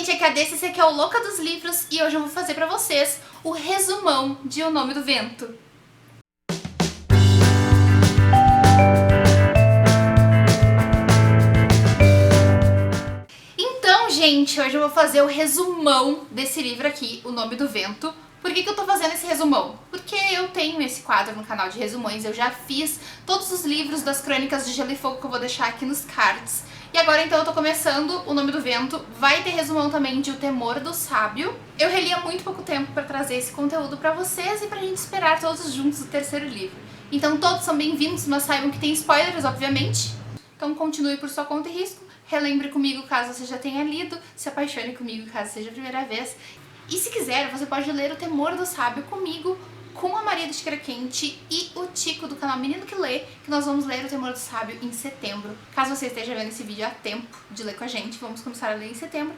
gente, aqui é a DCC, que é o Louca dos Livros, e hoje eu vou fazer pra vocês o resumão de O Nome do Vento. Então, gente, hoje eu vou fazer o resumão desse livro aqui, O Nome do Vento. Por que eu tô fazendo esse resumão? Porque eu tenho esse quadro no canal de resumões, eu já fiz todos os livros das Crônicas de Gelo e Fogo que eu vou deixar aqui nos cards. E agora então eu tô começando O Nome do Vento, vai ter resumão também de O Temor do Sábio. Eu reli há muito pouco tempo pra trazer esse conteúdo pra vocês e pra gente esperar todos juntos o terceiro livro. Então todos são bem-vindos, mas saibam que tem spoilers, obviamente. Então continue por sua conta e risco, relembre comigo caso você já tenha lido, se apaixone comigo caso seja a primeira vez. E se quiser, você pode ler O Temor do Sábio comigo, com a Maria do Xícara Quente e o Tico do canal Menino que Lê, que nós vamos ler O Temor do Sábio em setembro. Caso você esteja vendo esse vídeo a tempo de ler com a gente, vamos começar a ler em setembro.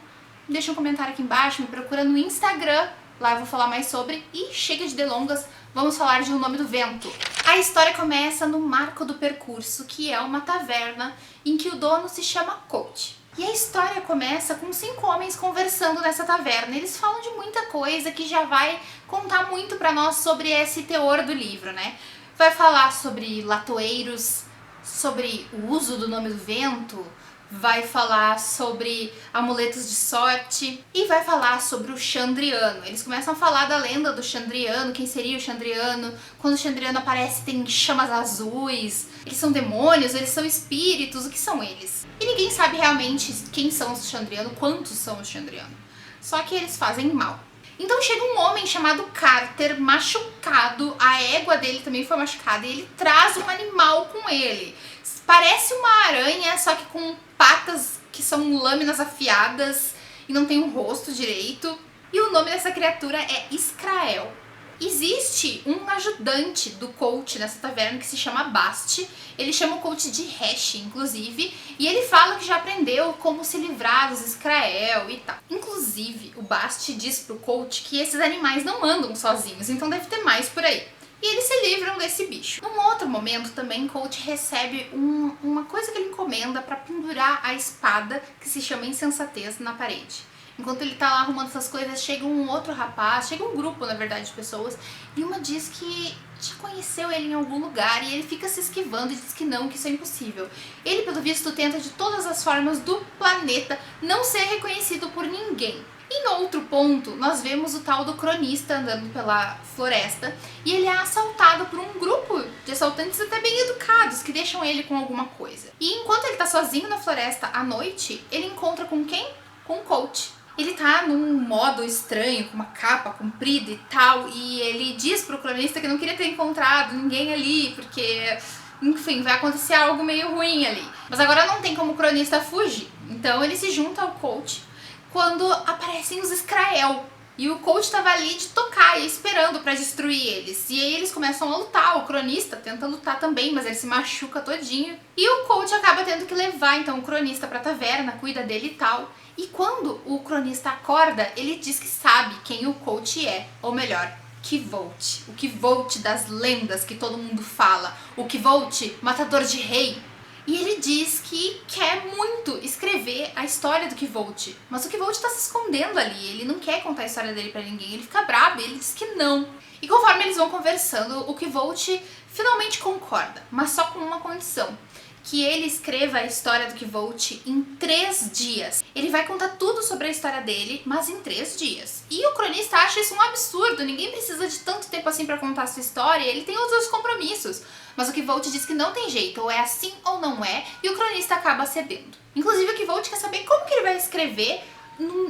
Deixa um comentário aqui embaixo, me procura no Instagram, lá eu vou falar mais sobre. E chega de delongas, vamos falar de O Nome do Vento. A história começa no Marco do Percurso, que é uma taverna em que o dono se chama Coach. E a história começa com 5 homens conversando nessa taverna. Eles falam de muita coisa que já vai contar muito pra nós sobre esse teor do livro, né? Vai falar sobre latoeiros, sobre o uso do nome do vento, vai falar sobre amuletos de sorte e vai falar sobre o Xandriano. Eles começam a falar da lenda do Xandriano, quem seria o Xandriano, quando o Xandriano aparece tem chamas azuis, eles são demônios, eles são espíritos, o que são eles? E ninguém sabe realmente quem são os Xandriano, quantos são os Xandriano, só que eles fazem mal. Então chega um homem chamado Carter, machucado, a égua dele também foi machucada, e ele traz um animal com ele. Parece uma aranha, só que com patas que são lâminas afiadas e não tem um rosto direito. E o nome dessa criatura é Israel. Existe um ajudante do Coach nessa taverna que se chama Bast. Ele chama o Coach de Hash, inclusive, e ele fala que já aprendeu como se livrar dos Israel e tal. Inclusive, o Bast diz pro Coach que esses animais não andam sozinhos, então deve ter mais por aí. E eles se livram desse bicho. Num outro momento também, Coach recebe uma coisa que ele encomenda pra pendurar a espada que se chama Insensatez na parede. Enquanto ele tá lá arrumando essas coisas, chega um outro rapaz, chega um grupo, na verdade, de pessoas, e uma diz que já conheceu ele em algum lugar, e ele fica se esquivando e diz que não, que isso é impossível. Ele, pelo visto, tenta de todas as formas do planeta não ser reconhecido por ninguém. Em outro ponto, nós vemos o tal do cronista andando pela floresta, e ele é assaltado por um grupo de assaltantes até bem educados, que deixam ele com alguma coisa. E enquanto ele tá sozinho na floresta à noite, ele encontra com quem? Com o Coach. Ele tá num modo estranho, com uma capa comprida e tal, e ele diz pro cronista que não queria ter encontrado ninguém ali, porque, enfim, vai acontecer algo meio ruim ali. Mas agora não tem como o cronista fugir, então ele se junta ao Coach quando aparecem os Israel. E o Coach tava ali de tocaia, esperando pra destruir eles. E aí eles começam a lutar, o cronista tenta lutar também, mas ele se machuca todinho. E o Coach acaba tendo que levar então o cronista pra taverna, cuida dele e tal. E quando o cronista acorda, ele diz que sabe quem o Coach é, ou melhor, Kvolt. O Kvolt das lendas que todo mundo fala. O Kvolt, matador de rei. E ele diz que quer muito escrever a história do Kvolt, mas o Kvolt tá se escondendo ali, ele não quer contar a história dele pra ninguém, ele fica brabo, ele diz que não. E conforme eles vão conversando, o Kvolt finalmente concorda, mas só com uma condição: que ele escreva a história do Kvolt em 3 dias. Ele vai contar tudo sobre a história dele, mas em 3 dias. E o cronista acha isso um absurdo, ninguém precisa de tanto tempo assim pra contar a sua história, ele tem outros compromissos. Mas o Kvolt diz que não tem jeito, ou é assim ou não é, e o cronista acaba cedendo. Inclusive o Kvolt quer saber como que ele vai escrever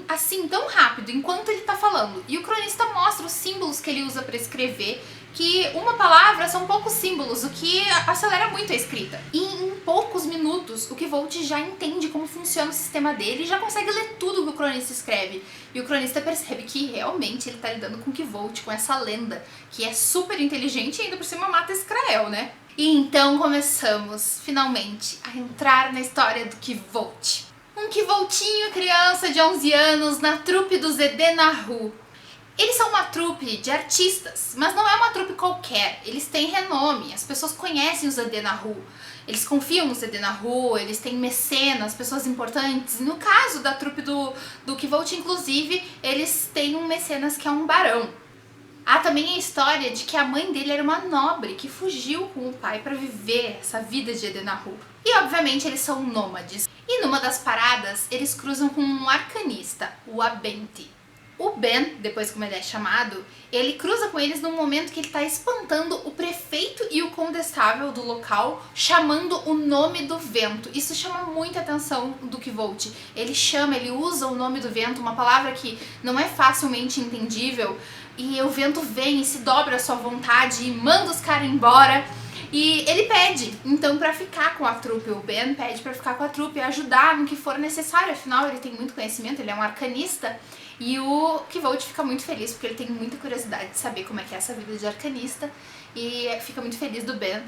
assim tão rápido, enquanto ele tá falando. E o cronista mostra os símbolos que ele usa pra escrever, que uma palavra são poucos símbolos, o que acelera muito a escrita. E em poucos minutos, o Kvolt já entende como funciona o sistema dele e já consegue ler tudo que o cronista escreve. E o cronista percebe que realmente ele tá lidando com o Kvolt, com essa lenda, que é super inteligente e ainda por cima mata Israel, né? E então começamos, finalmente, a entrar na história do Kvolt. Um Kvoltinho criança de 11 anos na trupe dos Edenahu. Eles são uma trupe de artistas, mas não é uma trupe qualquer, eles têm renome, as pessoas conhecem os Edenahu. eles confiam no Zedenahu, eles têm mecenas, pessoas importantes. No caso da trupe do Kvolt, inclusive, eles têm um mecenas que é um barão. Há também a história de que a mãe dele era uma nobre que fugiu com o pai para viver essa vida de Edenahu. E obviamente eles são nômades. E numa das paradas, eles cruzam com um arcanista, o Abente. O Ben, depois como ele é chamado, ele cruza com eles num momento que ele está espantando o prefeito e o condestável do local, chamando o nome do vento. Isso chama muita atenção do Kvolt. Ele usa o nome do vento, uma palavra que não é facilmente entendível, e o vento vem e se dobra à sua vontade e manda os caras embora. E ele pede, então, pra ficar com a trupe. O Ben pede pra ficar com a trupe e ajudar no que for necessário. Afinal, ele tem muito conhecimento, ele é um arcanista. E o Kvolt fica muito feliz, porque ele tem muita curiosidade de saber como é que é essa vida de arcanista. E fica muito feliz do Ben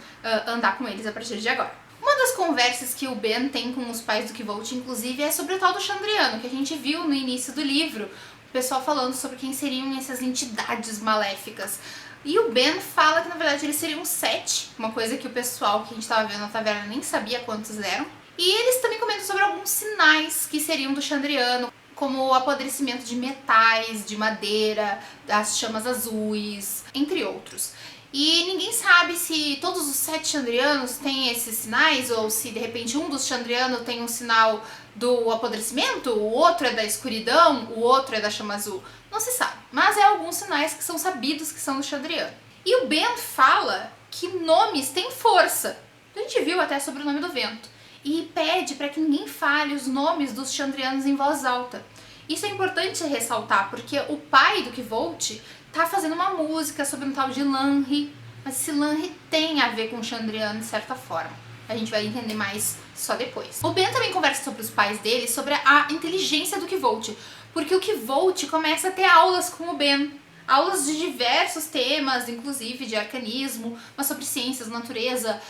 andar com eles a partir de agora. Uma das conversas que o Ben tem com os pais do Kvolt, inclusive, é sobre o tal do Chandriano, que a gente viu no início do livro. O pessoal falando sobre quem seriam essas entidades maléficas. E o Ben fala que na verdade eles seriam 7, uma coisa que o pessoal que a gente estava vendo na taverna nem sabia quantos eram. E eles também comentam sobre alguns sinais que seriam do Chandriano, como o apodrecimento de metais, de madeira, as chamas azuis, entre outros. E ninguém sabe se todos os 7 Chandrianos têm esses sinais, ou se de repente um dos Chandrianos tem um sinal do apodrecimento, o outro é da escuridão, o outro é da chama azul. Não se sabe, mas é alguns sinais que são sabidos que são do Chandriano. E o Ben fala que nomes têm força. A gente viu até sobre o nome do vento. E pede para que ninguém fale os nomes dos Chandrianos em voz alta. Isso é importante ressaltar, porque o pai do Kvolt tá fazendo uma música sobre um tal de Lanri, mas esse Lanri tem a ver com o Chandriano de certa forma. A gente vai entender mais só depois. O Ben também conversa sobre os pais dele, sobre a inteligência do Kvolt, porque o Kvolt começa a ter aulas com o Ben. Aulas de diversos temas, inclusive de arcanismo, mas sobre ciências, natureza,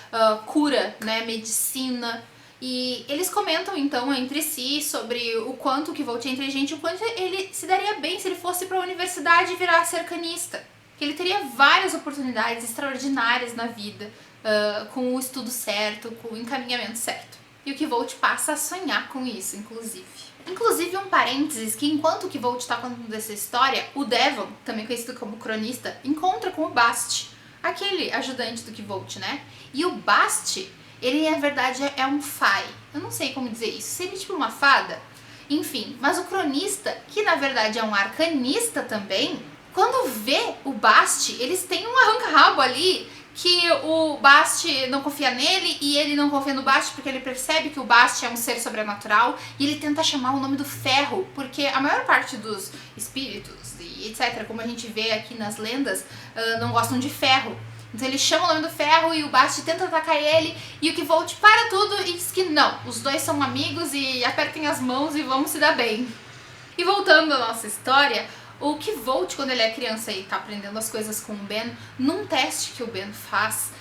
cura, né, medicina. E eles comentam então entre si sobre o quanto o Kvolt é inteligente, o quanto ele se daria bem se ele fosse para a universidade e virasse arcanista. Que ele teria várias oportunidades extraordinárias na vida, com o estudo certo, com o encaminhamento certo. E o Kvolt passa a sonhar com isso, inclusive. Inclusive um parênteses, que enquanto o Kvolt está contando essa história, o Devon, também conhecido como cronista, encontra com o Bast, aquele ajudante do Kvolt, né? E o Bast, ele na verdade é um Fai. Eu não sei como dizer isso, seria tipo uma fada? Enfim, mas o cronista, que na verdade é um arcanista também, quando vê o Bast, eles têm um arranca-rabo ali, que o Bast não confia nele e ele não confia no Bast porque ele percebe que o Bast é um ser sobrenatural e ele tenta chamar o nome do ferro, porque a maior parte dos espíritos e etc, como a gente vê aqui nas lendas, não gostam de ferro. Então ele chama o nome do ferro e o Bast tenta atacar ele e o Kvolt para tudo e diz que não, os dois são amigos e apertem as mãos e vamos se dar bem. E voltando à nossa história, o Kvolt, quando ele é criança e tá aprendendo as coisas com o Ben, num teste que o Ben faz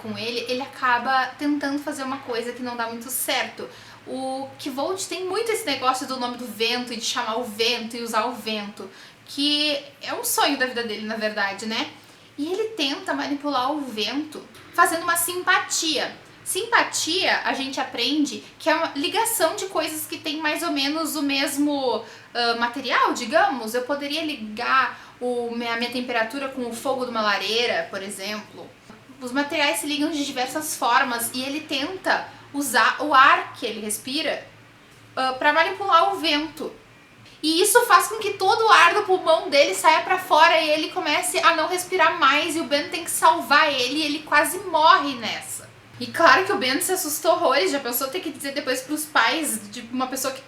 com ele acaba tentando fazer uma coisa que não dá muito certo. O Kvolt tem muito esse negócio do nome do vento e de chamar o vento e usar o vento, que é um sonho da vida dele, na verdade, né? E ele tenta manipular o vento fazendo uma simpatia. Simpatia, a gente aprende que é uma ligação de coisas que tem mais ou menos o mesmo material, digamos. Eu poderia ligar a minha temperatura com o fogo de uma lareira, por exemplo. Os materiais se ligam de diversas formas e ele tenta usar o ar que ele respira para manipular o vento. E isso faz com que todo o ar do pulmão dele saia pra fora e ele comece a não respirar mais e o Ben tem que salvar ele e ele quase morre nessa. E claro que o Ben se assustou horrores, já pensou ter que dizer depois pros pais de uma pessoa que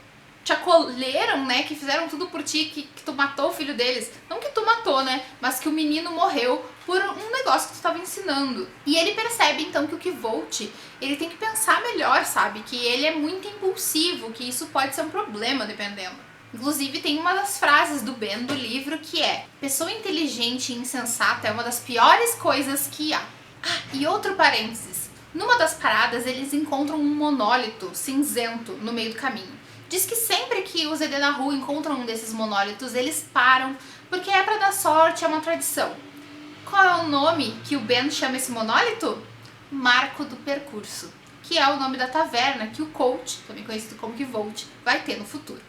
te acolheram, né, que fizeram tudo por ti, que tu matou o filho deles. Não que tu matou, né, mas que o menino morreu por um negócio que tu tava ensinando. E ele percebe então que o Kvolt, ele tem que pensar melhor, sabe, que ele é muito impulsivo, que isso pode ser um problema dependendo. Inclusive tem uma das frases do Ben do livro que é: pessoa inteligente e insensata é uma das piores coisas que há. Ah, e outro parênteses. Numa das paradas eles encontram um monólito cinzento no meio do caminho. Diz que sempre que os Edenahu encontram um desses monólitos, eles param, porque é pra dar sorte, é uma tradição. Qual é o nome que o Ben chama esse monólito? Marco do Percurso. que é o nome da taverna que o Colt, também conhecido como Kvolt, vai ter no futuro.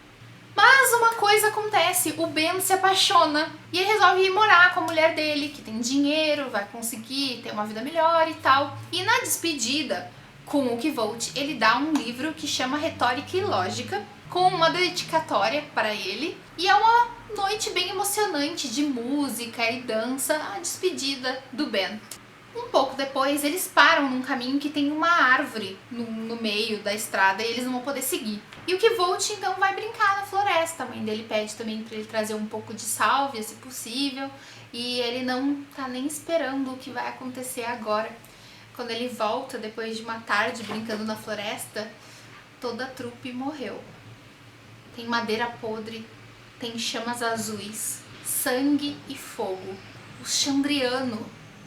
Mas uma coisa acontece, o Ben se apaixona e ele resolve ir morar com a mulher dele, que tem dinheiro, vai conseguir ter uma vida melhor e tal. E na despedida com o Kvolt, ele dá um livro que chama Retórica e Lógica, com uma dedicatória para ele. E é uma noite bem emocionante de música e dança, a despedida do Ben. Um pouco depois, eles param num caminho que tem uma árvore no meio da estrada e eles não vão poder seguir. E o Kvolt então vai brincar na floresta. A mãe dele pede também para ele trazer um pouco de sálvia, se possível, e ele não tá nem esperando o que vai acontecer agora. Quando ele volta, depois de uma tarde brincando na floresta, toda a trupe morreu. Tem madeira podre, tem chamas azuis, sangue e fogo. O Chandriano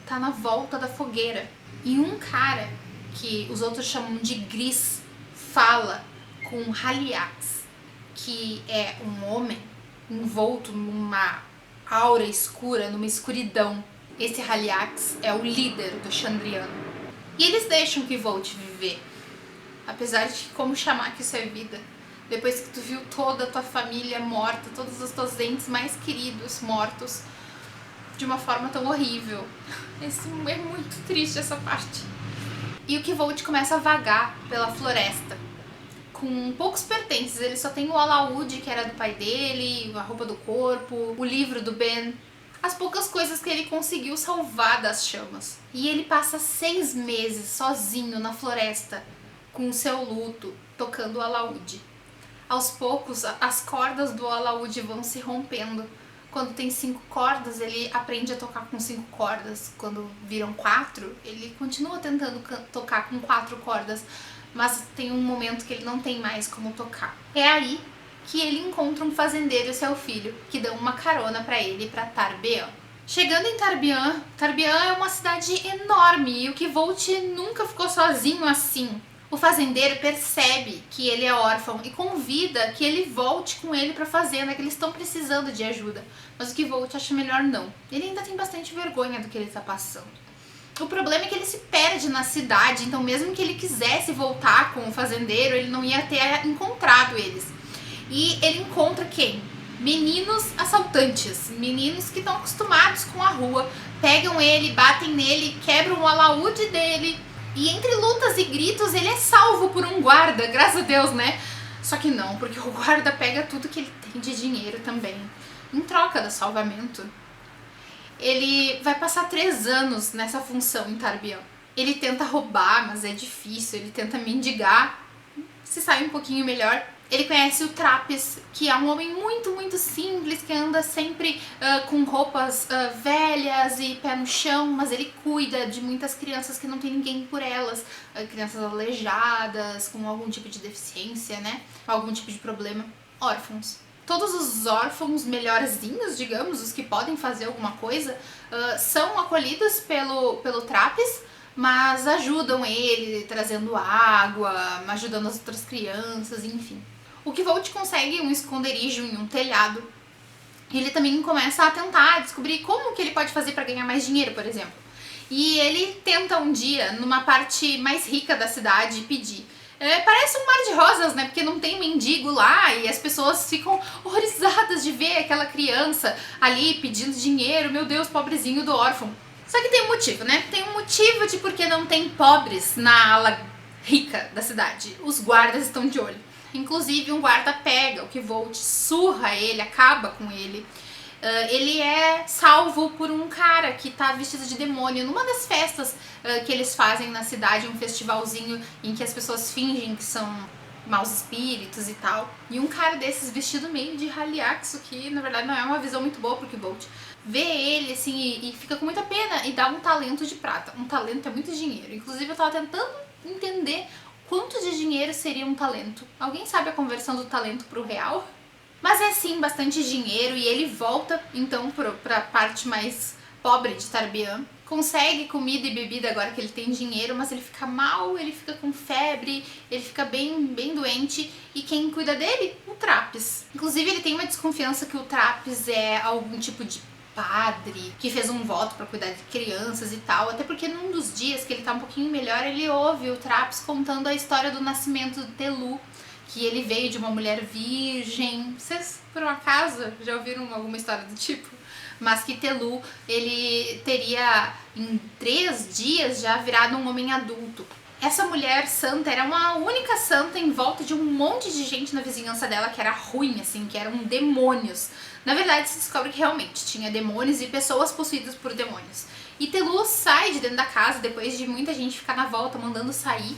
tá na volta da fogueira. E um cara, que os outros chamam de Gris, fala com Haliax, que é um homem envolto numa aura escura, numa escuridão. Esse Haliax é o líder do Chandriano. E eles deixam Kvolt viver. Apesar de como chamar que isso é vida. Depois que tu viu toda a tua família morta, todos os teus entes mais queridos mortos, de uma forma tão horrível. É muito triste essa parte. E o Kvolt começa a vagar pela floresta com poucos pertences. Ele só tem o alaúde, que era do pai dele, a roupa do corpo, o livro do Ben, as poucas coisas que ele conseguiu salvar das chamas. E ele passa 6 meses sozinho na floresta, com o seu luto, tocando o alaúde. Aos poucos, as cordas do alaúde vão se rompendo. Quando tem 5 cordas, ele aprende a tocar com 5 cordas. Quando viram 4, ele continua tentando tocar com 4 cordas, mas tem um momento que ele não tem mais como tocar. É aí que ele encontra um fazendeiro e seu filho, que dão uma carona pra ele pra Tarbean. Chegando em Tarbean, Tarbean é uma cidade enorme e o Kvolt nunca ficou sozinho assim. O fazendeiro percebe que ele é órfão e convida que ele volte com ele pra fazenda, que eles estão precisando de ajuda. Mas o Kvolt acha melhor não. Ele ainda tem bastante vergonha do que ele tá passando. O problema é que ele se perde na cidade, então mesmo que ele quisesse voltar com o fazendeiro, ele não ia ter encontrado eles. E ele encontra quem? Meninos assaltantes, meninos que estão acostumados com a rua, pegam ele, batem nele, quebram o alaúde dele. E entre lutas e gritos, ele é salvo por um guarda, graças a Deus, né? Só que não, porque o guarda pega tudo que ele tem de dinheiro também, em troca do salvamento. Ele vai passar 3 anos nessa função em Tarbean. Ele tenta roubar, mas é difícil, ele tenta mendigar, se sai um pouquinho melhor. Ele conhece o Trappes, que é um homem muito simples, que anda sempre com roupas velhas e pé no chão, mas ele cuida de muitas crianças que não tem ninguém por elas, crianças aleijadas, com algum tipo de deficiência, né? Algum tipo de problema, órfãos. Todos os órfãos melhorzinhos, digamos, os que podem fazer alguma coisa, são acolhidos pelo Trappes, mas ajudam ele, trazendo água, ajudando as outras crianças, enfim. O Kvolt consegue um esconderijo em um telhado. Ele também começa a tentar descobrir como que ele pode fazer para ganhar mais dinheiro, por exemplo. E ele tenta um dia, numa parte mais rica da cidade, pedir. Parece um mar de rosas, né? Porque não tem mendigo lá e as pessoas ficam horrorizadas de ver aquela criança ali pedindo dinheiro. Meu Deus, pobrezinho do órfão. Só que tem um motivo, né? Tem um motivo de por que não tem pobres na ala rica da cidade. Os guardas estão de olho. Inclusive, um guarda pega o Kvolt, surra ele, acaba com ele. Ele é salvo por um cara que tá vestido de demônio numa das festas que eles fazem na cidade, um festivalzinho em que as pessoas fingem que são maus espíritos e tal. E um cara desses vestido meio de Haliax, o que na verdade não é uma visão muito boa pro Kvolt. Vê ele assim e fica com muita pena e dá um talento de prata. Um talento é muito dinheiro. Inclusive eu tava tentando entender quanto de dinheiro seria um talento. Alguém sabe a conversão do talento pro real? Mas é sim bastante dinheiro e ele volta então pra parte mais pobre de Tarbean. Consegue comida e bebida agora que ele tem dinheiro, mas ele fica mal, ele fica com febre, ele fica bem doente. E quem cuida dele? O Trappes. Inclusive ele tem uma desconfiança que o Trappes é algum tipo de padre que fez um voto pra cuidar de crianças e tal, até porque num dos dias que ele tá um pouquinho melhor, ele ouve o Traps contando a história do nascimento de Telu, que ele veio de uma mulher virgem. Vocês, por um acaso, já ouviram alguma história do tipo? Mas que Telu, ele teria em 3 dias já virado um homem adulto. Essa mulher santa era uma única santa em volta de um monte de gente na vizinhança dela que era ruim, assim, que eram demônios. Na verdade, se descobre que realmente tinha demônios e pessoas possuídas por demônios. E Telu sai de dentro da casa depois de muita gente ficar na volta mandando sair.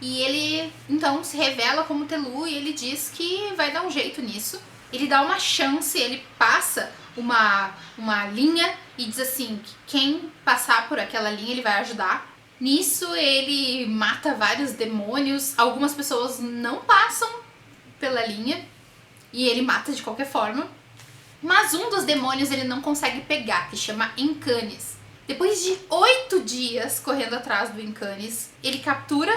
E ele, então, se revela como Telu e ele diz que vai dar um jeito nisso. Ele dá uma chance, ele passa uma linha e diz assim, que quem passar por aquela linha ele vai ajudar. Nisso ele mata vários demônios, algumas pessoas não passam pela linha e ele mata de qualquer forma. Mas um dos demônios ele não consegue pegar, que chama Encanis. Depois de 8 dias correndo atrás do Encanis, ele captura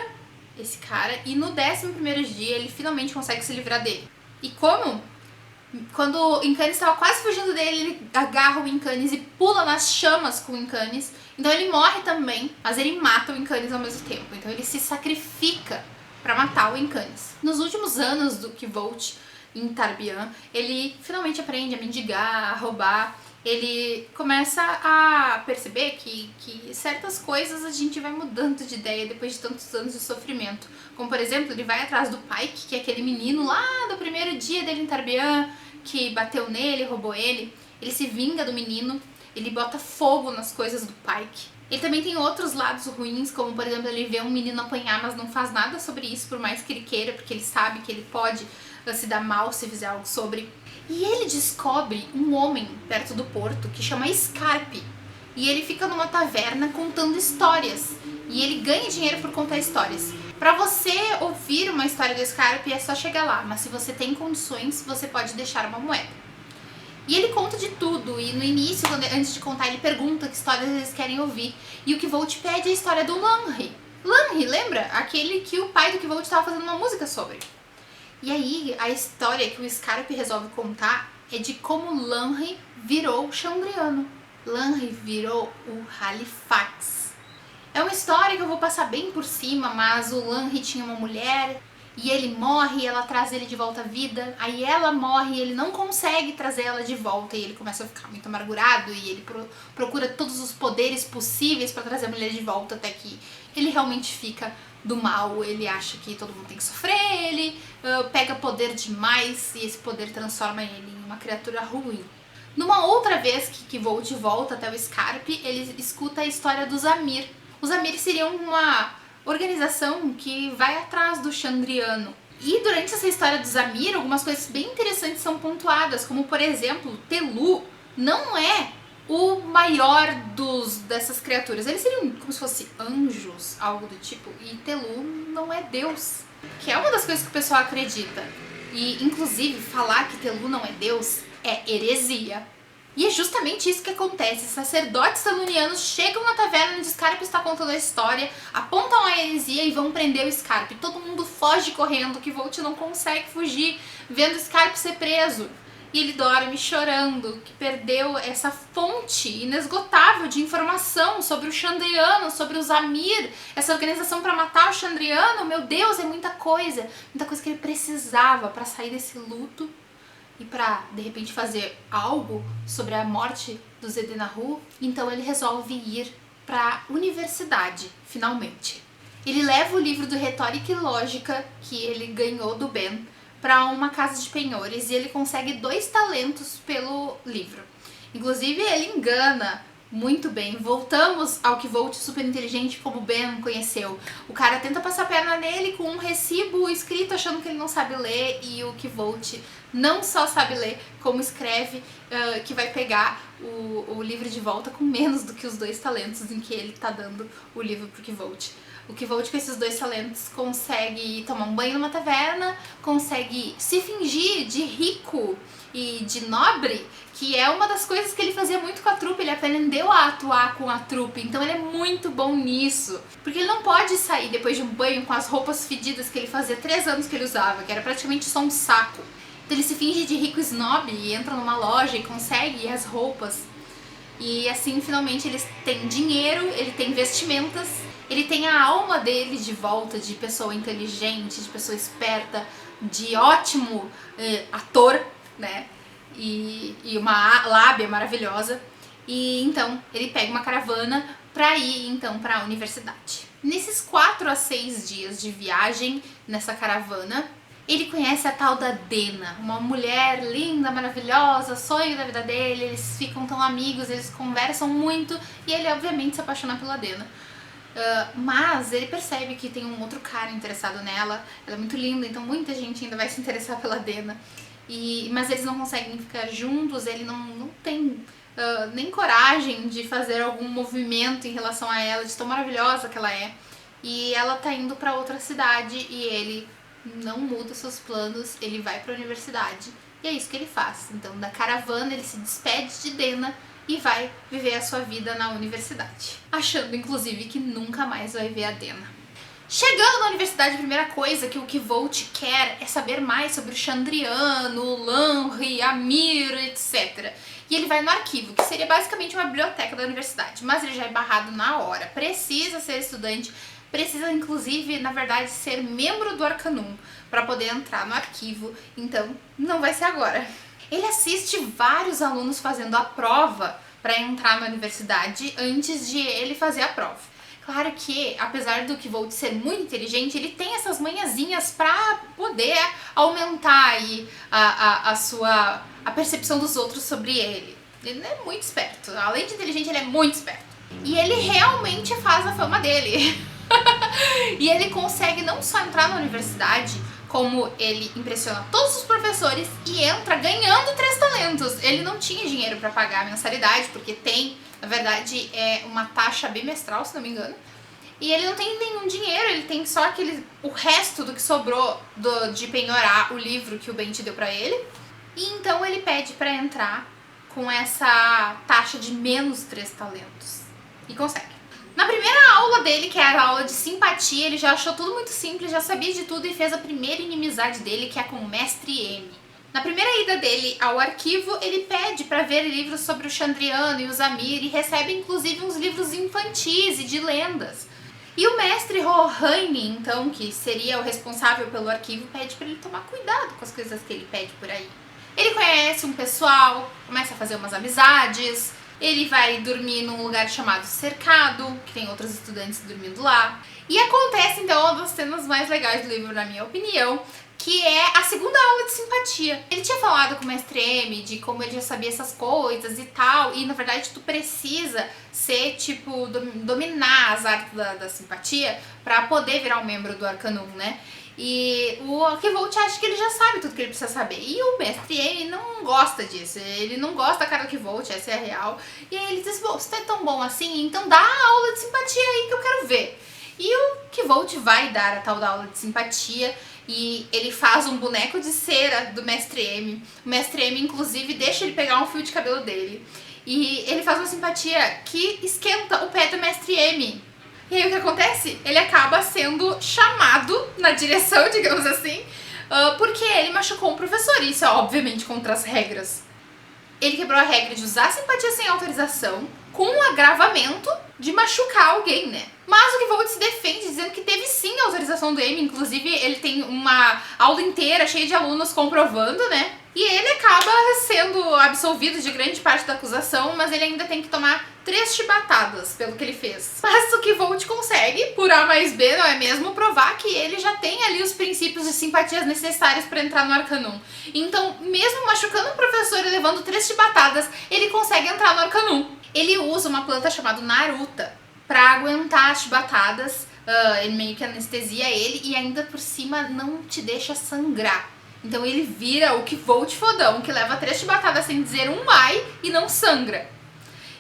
esse cara e no 11º dia ele finalmente consegue se livrar dele. E quando o Encanis estava quase fugindo dele, ele agarra o Encanis e pula nas chamas com o Encanis. Então ele morre também, mas ele mata o Encanis ao mesmo tempo. Então ele se sacrifica para matar o Encanis. Nos últimos anos do Kvolt em Tarbean, ele finalmente aprende a mendigar, a roubar. Ele começa a perceber que certas coisas a gente vai mudando de ideia depois de tantos anos de sofrimento. Como, por exemplo, ele vai atrás do Pike, que é aquele menino lá do primeiro dia dele em Tarbean, que bateu nele, roubou ele. Ele se vinga do menino, ele bota fogo nas coisas do Pike. Ele também tem outros lados ruins, como, por exemplo, ele vê um menino apanhar, mas não faz nada sobre isso, por mais que ele queira, porque ele sabe que ele pode se dar mal se fizer algo sobre. E ele descobre um homem perto do porto que chama Scarpe. E ele fica numa taverna contando histórias. E ele ganha dinheiro por contar histórias. Pra você ouvir uma história do Scarpe é só chegar lá, mas se você tem condições, você pode deixar uma moeda. E ele conta de tudo, e no início, antes de contar, ele pergunta que histórias eles querem ouvir. E o Kvolt pede a história do Lanri. Lanri, lembra? Aquele que o pai do Kvolt estava fazendo uma música sobre. E aí, a história que o Scarpe resolve contar é de como Lanri virou Chandriano. Lanri virou o Halifax. É uma história que eu vou passar bem por cima, mas o Lanri tinha uma mulher e ele morre e ela traz ele de volta à vida. Aí ela morre e ele não consegue trazer ela de volta e ele começa a ficar muito amargurado e ele procura todos os poderes possíveis para trazer a mulher de volta até que ele realmente fica do mal. Ele acha que todo mundo tem que sofrer, ele pega poder demais e esse poder transforma ele em uma criatura ruim. Numa outra vez que Kvolt volta até o Scarpe, ele escuta a história dos Amir. Os Amir seriam uma organização que vai atrás do Chandriano. E durante essa história dos Amir, algumas coisas bem interessantes são pontuadas, como por exemplo, Telu não é o maior dessas criaturas. Eles seriam como se fossem anjos, algo do tipo, e Telu não é Deus, que é uma das coisas que o pessoal acredita. E inclusive falar que Telu não é Deus é heresia. E é justamente isso que acontece. Sacerdotes telunianos chegam na taverna onde Scarpe está contando a história, apontam a heresia e vão prender o Scarpe. Todo mundo foge correndo, que Kvolt não consegue fugir, vendo Scarpe ser preso. E ele dorme chorando, que perdeu essa fonte inesgotável de informação sobre o Chandriano, sobre os Amir, essa organização para matar o Chandriano. Meu Deus, é muita coisa que ele precisava para sair desse luto e para, de repente, fazer algo sobre a morte do Zedenahu. Então ele resolve ir para a universidade, finalmente. Ele leva o livro do Retórica e Lógica que ele ganhou do Ben para uma casa de penhores e ele consegue 2 talentos pelo livro. Inclusive ele engana muito bem. Voltamos ao Kvolt super inteligente como o Ben conheceu. O cara tenta passar a perna nele com um recibo escrito achando que ele não sabe ler e o Kvolt não só sabe ler, como escreve que vai pegar o livro de volta com menos do que os 2 talentos em que ele tá dando o livro pro Kvolt. O Kvolt com esses 2 talentos consegue tomar um banho numa taverna, consegue se fingir de rico e de nobre, que é uma das coisas que ele fazia muito com a trupe. Ele aprendeu a atuar com a trupe, então ele é muito bom nisso. Porque ele não pode sair depois de um banho com as roupas fedidas que ele fazia 3 anos que ele usava, que era praticamente só um saco. Então ele se finge de rico snob e entra numa loja e consegue as roupas E assim, finalmente, eles têm dinheiro, ele tem vestimentas, ele tem a alma dele de volta, de pessoa inteligente, de pessoa esperta, de ótimo ator, né? E uma lábia maravilhosa. E então ele pega uma caravana para ir então para a universidade. Nesses 4 a 6 dias de viagem nessa caravana, ele conhece a tal da Dena, uma mulher linda, maravilhosa, sonho da vida dele. Eles ficam tão amigos, eles conversam muito e ele obviamente se apaixona pela Dena. Mas ele percebe que tem um outro cara interessado nela, ela é muito linda, então muita gente ainda vai se interessar pela Dena. Mas eles não conseguem ficar juntos, ele não tem nem coragem de fazer algum movimento em relação a ela, de tão maravilhosa que ela é. E ela tá indo pra outra cidade e ele não muda seus planos, ele vai pra universidade. E é isso que ele faz. Então, da caravana, ele se despede de Dena e vai viver a sua vida na universidade. Achando, inclusive, que nunca mais vai ver a Dena. Chegando na universidade, a primeira coisa que o Kvolt quer é saber mais sobre o Chandriano, o Lanri, a Mir, etc. E ele vai no arquivo, que seria basicamente uma biblioteca da universidade, mas ele já é barrado na hora. Precisa ser estudante, precisa inclusive, na verdade, ser membro do Arcanum para poder entrar no arquivo, então não vai ser agora. Ele assiste vários alunos fazendo a prova para entrar na universidade antes de ele fazer a prova. Claro que, apesar do Kvolt ser muito inteligente, ele tem essas manhãzinhas para poder aumentar aí a percepção dos outros sobre ele. Ele é muito esperto. Além de inteligente, ele é muito esperto. E ele realmente faz a fama dele. E ele consegue não só entrar na universidade, como ele impressiona todos os professores e entra ganhando 3 talentos. Ele não tinha dinheiro para pagar a mensalidade, porque tem, na verdade, uma taxa bimestral, se não me engano. E ele não tem nenhum dinheiro, ele tem só o resto do que sobrou de penhorar o livro que o Bente deu pra ele. E então ele pede pra entrar com essa taxa de menos 3 talentos. E consegue. Na primeira aula dele, que era a aula de simpatia, ele já achou tudo muito simples, já sabia de tudo e fez a primeira inimizade dele, que é com o Mestre M. Na primeira ida dele ao arquivo, ele pede para ver livros sobre o Chandriano e os Amir e recebe inclusive uns livros infantis e de lendas. E o Mestre Rohaini, então, que seria o responsável pelo arquivo, pede para ele tomar cuidado com as coisas que ele pede por aí. Ele conhece um pessoal, começa a fazer umas amizades. Ele vai dormir num lugar chamado Cercado, que tem outros estudantes dormindo lá. E acontece, então, uma das cenas mais legais do livro, na minha opinião, que é a segunda aula de simpatia. Ele tinha falado com o Mestre M de como ele já sabia essas coisas e tal, e na verdade tu precisa ser, tipo, dominar as artes da simpatia pra poder virar um membro do Arcanum, né? E o Kvolt acha que ele já sabe tudo que ele precisa saber. E o Mestre M não gosta disso. Ele não gosta da cara do Kvolt, essa é a real. E aí ele diz, bom, você é tão bom assim, então dá a aula de simpatia aí que eu quero ver. E o Kvolt vai dar a tal da aula de simpatia. E ele faz um boneco de cera do Mestre M. O Mestre M, inclusive, deixa ele pegar um fio de cabelo dele. E ele faz uma simpatia que esquenta o pé do Mestre M. E aí o que acontece? Ele acaba sendo chamado na direção, digamos assim, porque ele machucou um professor. Isso é obviamente contra as regras. Ele quebrou a regra de usar simpatia sem autorização, com um agravamento de machucar alguém, né? Mas o Kvolt se defende dizendo que teve sim a autorização do M, inclusive ele tem uma aula inteira cheia de alunos comprovando, né? E ele acaba sendo absolvido de grande parte da acusação, mas ele ainda tem que tomar 3 chibatadas pelo que ele fez. Mas o Kvolt consegue, por A mais B, não é mesmo, provar que ele já tem ali os princípios de simpatias necessários para entrar no Arcanum. Então, mesmo machucando o professor e levando 3 chibatadas, ele consegue entrar no Arcanum. Ele usa uma planta chamada Naruta para aguentar as chibatadas, ele meio que anestesia ele e ainda por cima não te deixa sangrar. Então ele vira o Kvolt fodão, que leva 3 chibatadas sem dizer um ai e não sangra.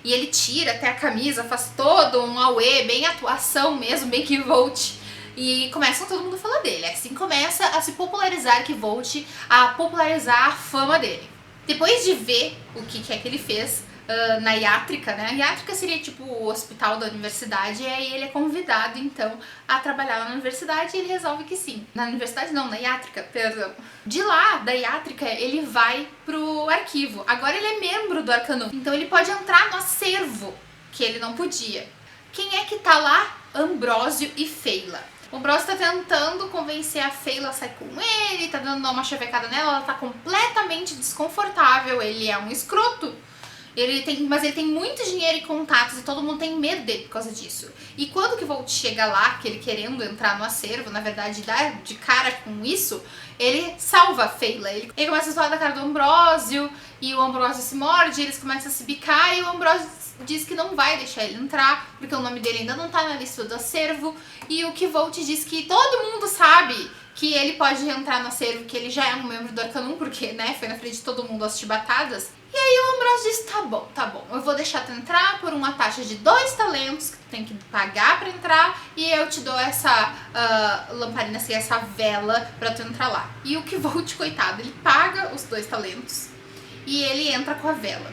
E ele tira até a camisa, faz todo um auê, bem atuação mesmo, bem Kvolt. E começa todo mundo a falar dele. Assim começa a se popularizar Kvolt, a popularizar a fama dele. Depois de ver o que é que ele fez, na Iátrica, né? A Iátrica seria tipo o hospital da universidade, e aí ele é convidado então a trabalhar lá na universidade e ele resolve que sim. Na universidade não, na Iátrica, perdão. De lá, da Iátrica, ele vai pro arquivo. Agora ele é membro do Arcanum, então ele pode entrar no acervo, que ele não podia. Quem é que tá lá? Ambrósio e Feyla. O Ambrósio tá tentando convencer a Feyla a sair com ele, tá dando uma chavecada nela, ela tá completamente desconfortável, ele é um escroto. Mas ele tem muito dinheiro e contatos e todo mundo tem medo dele por causa disso. E quando que Volt chega lá, que ele querendo entrar no acervo, na verdade dá de cara com isso, ele salva a Feyla. Ele começa a falar da cara do Ambrósio, e o Ambrósio se morde, eles começam a se bicar, e o Ambrósio diz que não vai deixar ele entrar, porque o nome dele ainda não tá na lista do acervo, e o que Volt diz que todo mundo sabe que ele pode entrar no acervo, que ele já é um membro do Arcanum, porque, né, foi na frente de todo mundo as chibatadas. E aí o Ambrósio diz, tá bom, eu vou deixar tu entrar por uma taxa de 2 talentos, que tu tem que pagar pra entrar, e eu te dou essa lamparina, assim, essa vela pra tu entrar lá. E o que Volt, coitado, ele paga os 2 talentos, e ele entra com a vela.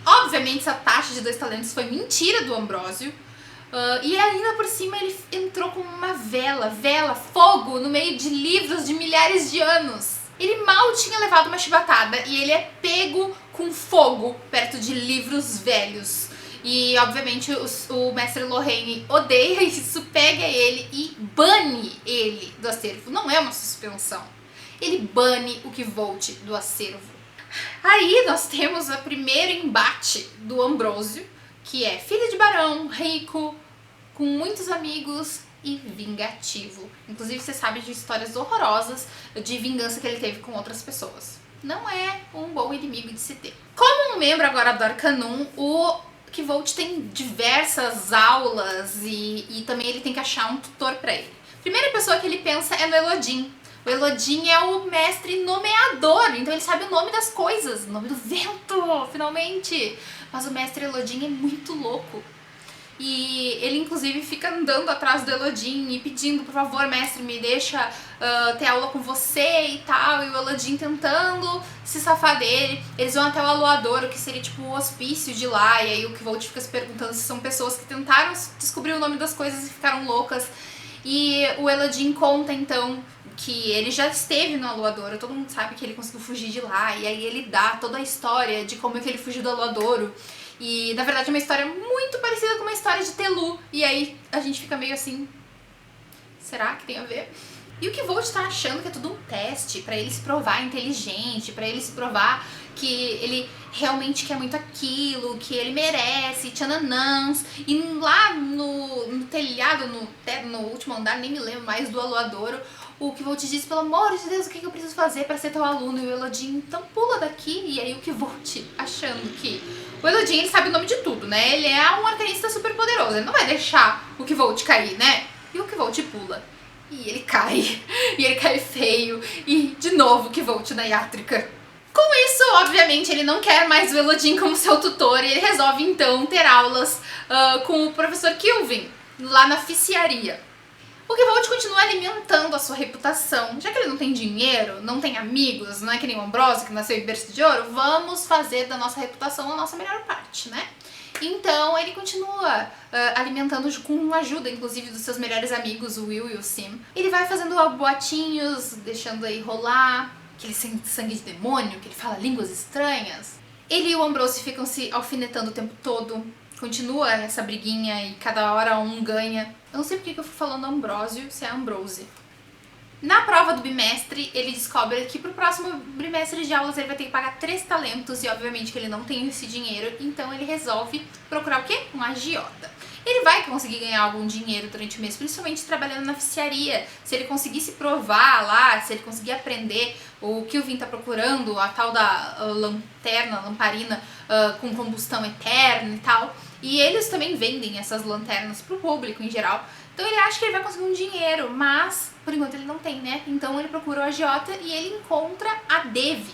Obviamente essa taxa de 2 talentos foi mentira do Ambrósio, e ainda por cima ele entrou com uma vela, fogo, no meio de livros de milhares de anos. Ele mal tinha levado uma chibatada e ele é pego com fogo perto de livros velhos. E obviamente o mestre Lorraine odeia isso, pega ele e bane ele do acervo. Não é uma suspensão. Ele bane o Kvolt do acervo. Aí nós temos o primeiro embate do Ambrósio, que é filho de barão, rico, com muitos amigos e vingativo. Inclusive você sabe de histórias horrorosas de vingança que ele teve com outras pessoas. Não é um bom inimigo de se ter. Como um membro agora do Arcanum, o Kvolt tem diversas aulas e também ele tem que achar um tutor pra ele. A primeira pessoa que ele pensa é no Elodin. O Elodin é o mestre nomeador, então ele sabe o nome das coisas, o nome do vento, finalmente. Mas o mestre Elodin é muito louco. E ele inclusive fica andando atrás do Elodin e pedindo, por favor, mestre, me deixa ter aula com você e tal. E o Elodin tentando se safar dele. Eles vão até o Aloadouro, que seria tipo o hospício de lá. E aí o Kvolt fica se perguntando se são pessoas que tentaram descobrir o nome das coisas e ficaram loucas. E o Elodin conta então que ele já esteve no Aloadouro, todo mundo sabe que ele conseguiu fugir de lá. E aí ele dá toda a história de como é que ele fugiu do Aloadouro. E na verdade é uma história muito parecida com uma história de Telu. E aí a gente fica meio assim, será que tem a ver? E o Kvolt tá achando que é tudo um teste pra ele se provar inteligente, pra ele se provar que ele realmente quer muito aquilo, que ele merece, tchananãs. E lá no telhado, no último andar, nem me lembro mais, do Aloadouro, o Kvolt diz, pelo amor de Deus, o que eu preciso fazer pra ser teu aluno? E o Elodin, então pula daqui. E aí o Kvolt, achando que... O Elodin, ele sabe o nome de tudo, né? Ele é um arcanista super poderoso, ele não vai deixar o Kvolt cair, né? E o Kvolt pula. E ele cai. E ele cai feio. E, de novo, o Kvolt na Iátrica. Com isso, obviamente, ele não quer mais o Elodin como seu tutor. E ele resolve, então, ter aulas com o professor Kilvin, lá na ficiaria. O Kvolt continua alimentando a sua reputação. Já que ele não tem dinheiro, não tem amigos, não é que nem o Ambrósio que nasceu em berço de ouro, vamos fazer da nossa reputação a nossa melhor parte, né? Então ele continua alimentando com a ajuda, inclusive, dos seus melhores amigos, o Will e o Sim. Ele vai fazendo boatinhos, deixando aí rolar, aquele sangue de demônio, que ele fala línguas estranhas. Ele e o Ambrósio ficam se alfinetando o tempo todo. Continua essa briguinha e cada hora um ganha. Eu não sei porque que eu fui falando Ambrósio, se é Ambrose. Na prova do bimestre, ele descobre que pro próximo bimestre de aulas ele vai ter que pagar 3 talentos e obviamente que ele não tem esse dinheiro, então ele resolve procurar o quê? Um agiota. Ele vai conseguir ganhar algum dinheiro durante o mês, principalmente trabalhando na ficiaria. Se ele conseguir se provar lá, se ele conseguir aprender o que o Vin tá procurando, a tal da lamparina com combustão eterna e tal. E eles também vendem essas lanternas pro público em geral. Então ele acha que ele vai conseguir um dinheiro, mas por enquanto ele não tem, né? Então ele procura o agiota e ele encontra a Devi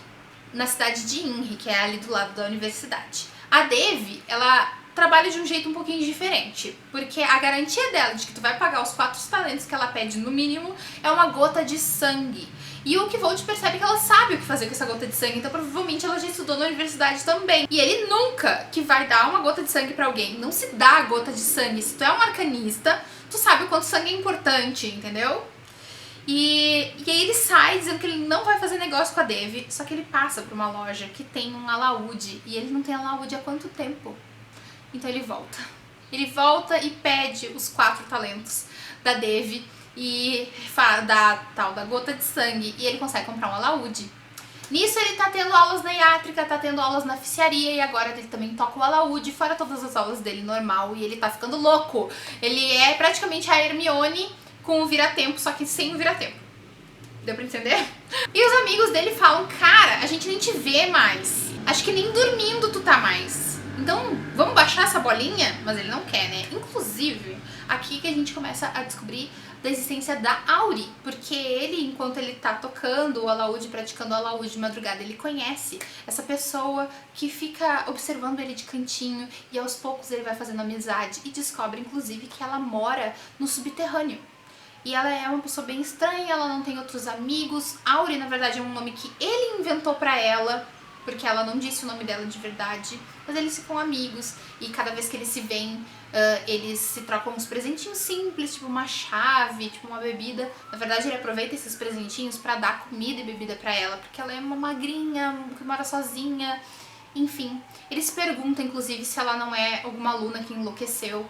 na cidade de Inri, que é ali do lado da universidade. A Devi, ela trabalha de um jeito um pouquinho diferente, porque a garantia dela de que tu vai pagar os 4 talentos que ela pede no mínimo é uma gota de sangue. E o Kvold percebe que ela sabe o que fazer com essa gota de sangue, então provavelmente ela já estudou na universidade também. E ele nunca que vai dar uma gota de sangue pra alguém. Não se dá a gota de sangue. Se tu é um arcanista, tu sabe o quanto sangue é importante, entendeu? E aí ele sai dizendo que ele não vai fazer negócio com a Devi, só que ele passa por uma loja que tem um alaúde, e ele não tem alaúde há quanto tempo? Então ele volta. Ele volta e pede os 4 talentos da Devi e da tal da gota de sangue, e ele consegue comprar um alaúde. Nisso ele tá tendo aulas na iátrica, tá tendo aulas na oficiaria, e agora ele também toca o alaúde, fora todas as aulas dele normal, e ele tá ficando louco. Ele é praticamente a Hermione com o vira-tempo, só que sem o vira-tempo. Deu pra entender? E os amigos dele falam, cara, a gente nem te vê mais. Acho que nem dormindo tu tá mais. Então, vamos baixar essa bolinha? Mas ele não quer, né? Inclusive, aqui que a gente começa a descobrir da existência da Auri, porque ele, enquanto ele tá tocando o alaúde, praticando o alaúde de madrugada, ele conhece essa pessoa que fica observando ele de cantinho, e aos poucos ele vai fazendo amizade e descobre, inclusive, que ela mora no subterrâneo. E ela é uma pessoa bem estranha, ela não tem outros amigos. Auri, na verdade, é um nome que ele inventou pra ela, porque ela não disse o nome dela de verdade, mas eles ficam amigos, e cada vez que eles se veem, eles se trocam uns presentinhos simples, tipo uma chave, tipo uma bebida. Na verdade, ele aproveita esses presentinhos pra dar comida e bebida pra ela, porque ela é uma magrinha, que mora sozinha, enfim. Ele se pergunta, inclusive, se ela não é alguma aluna que enlouqueceu.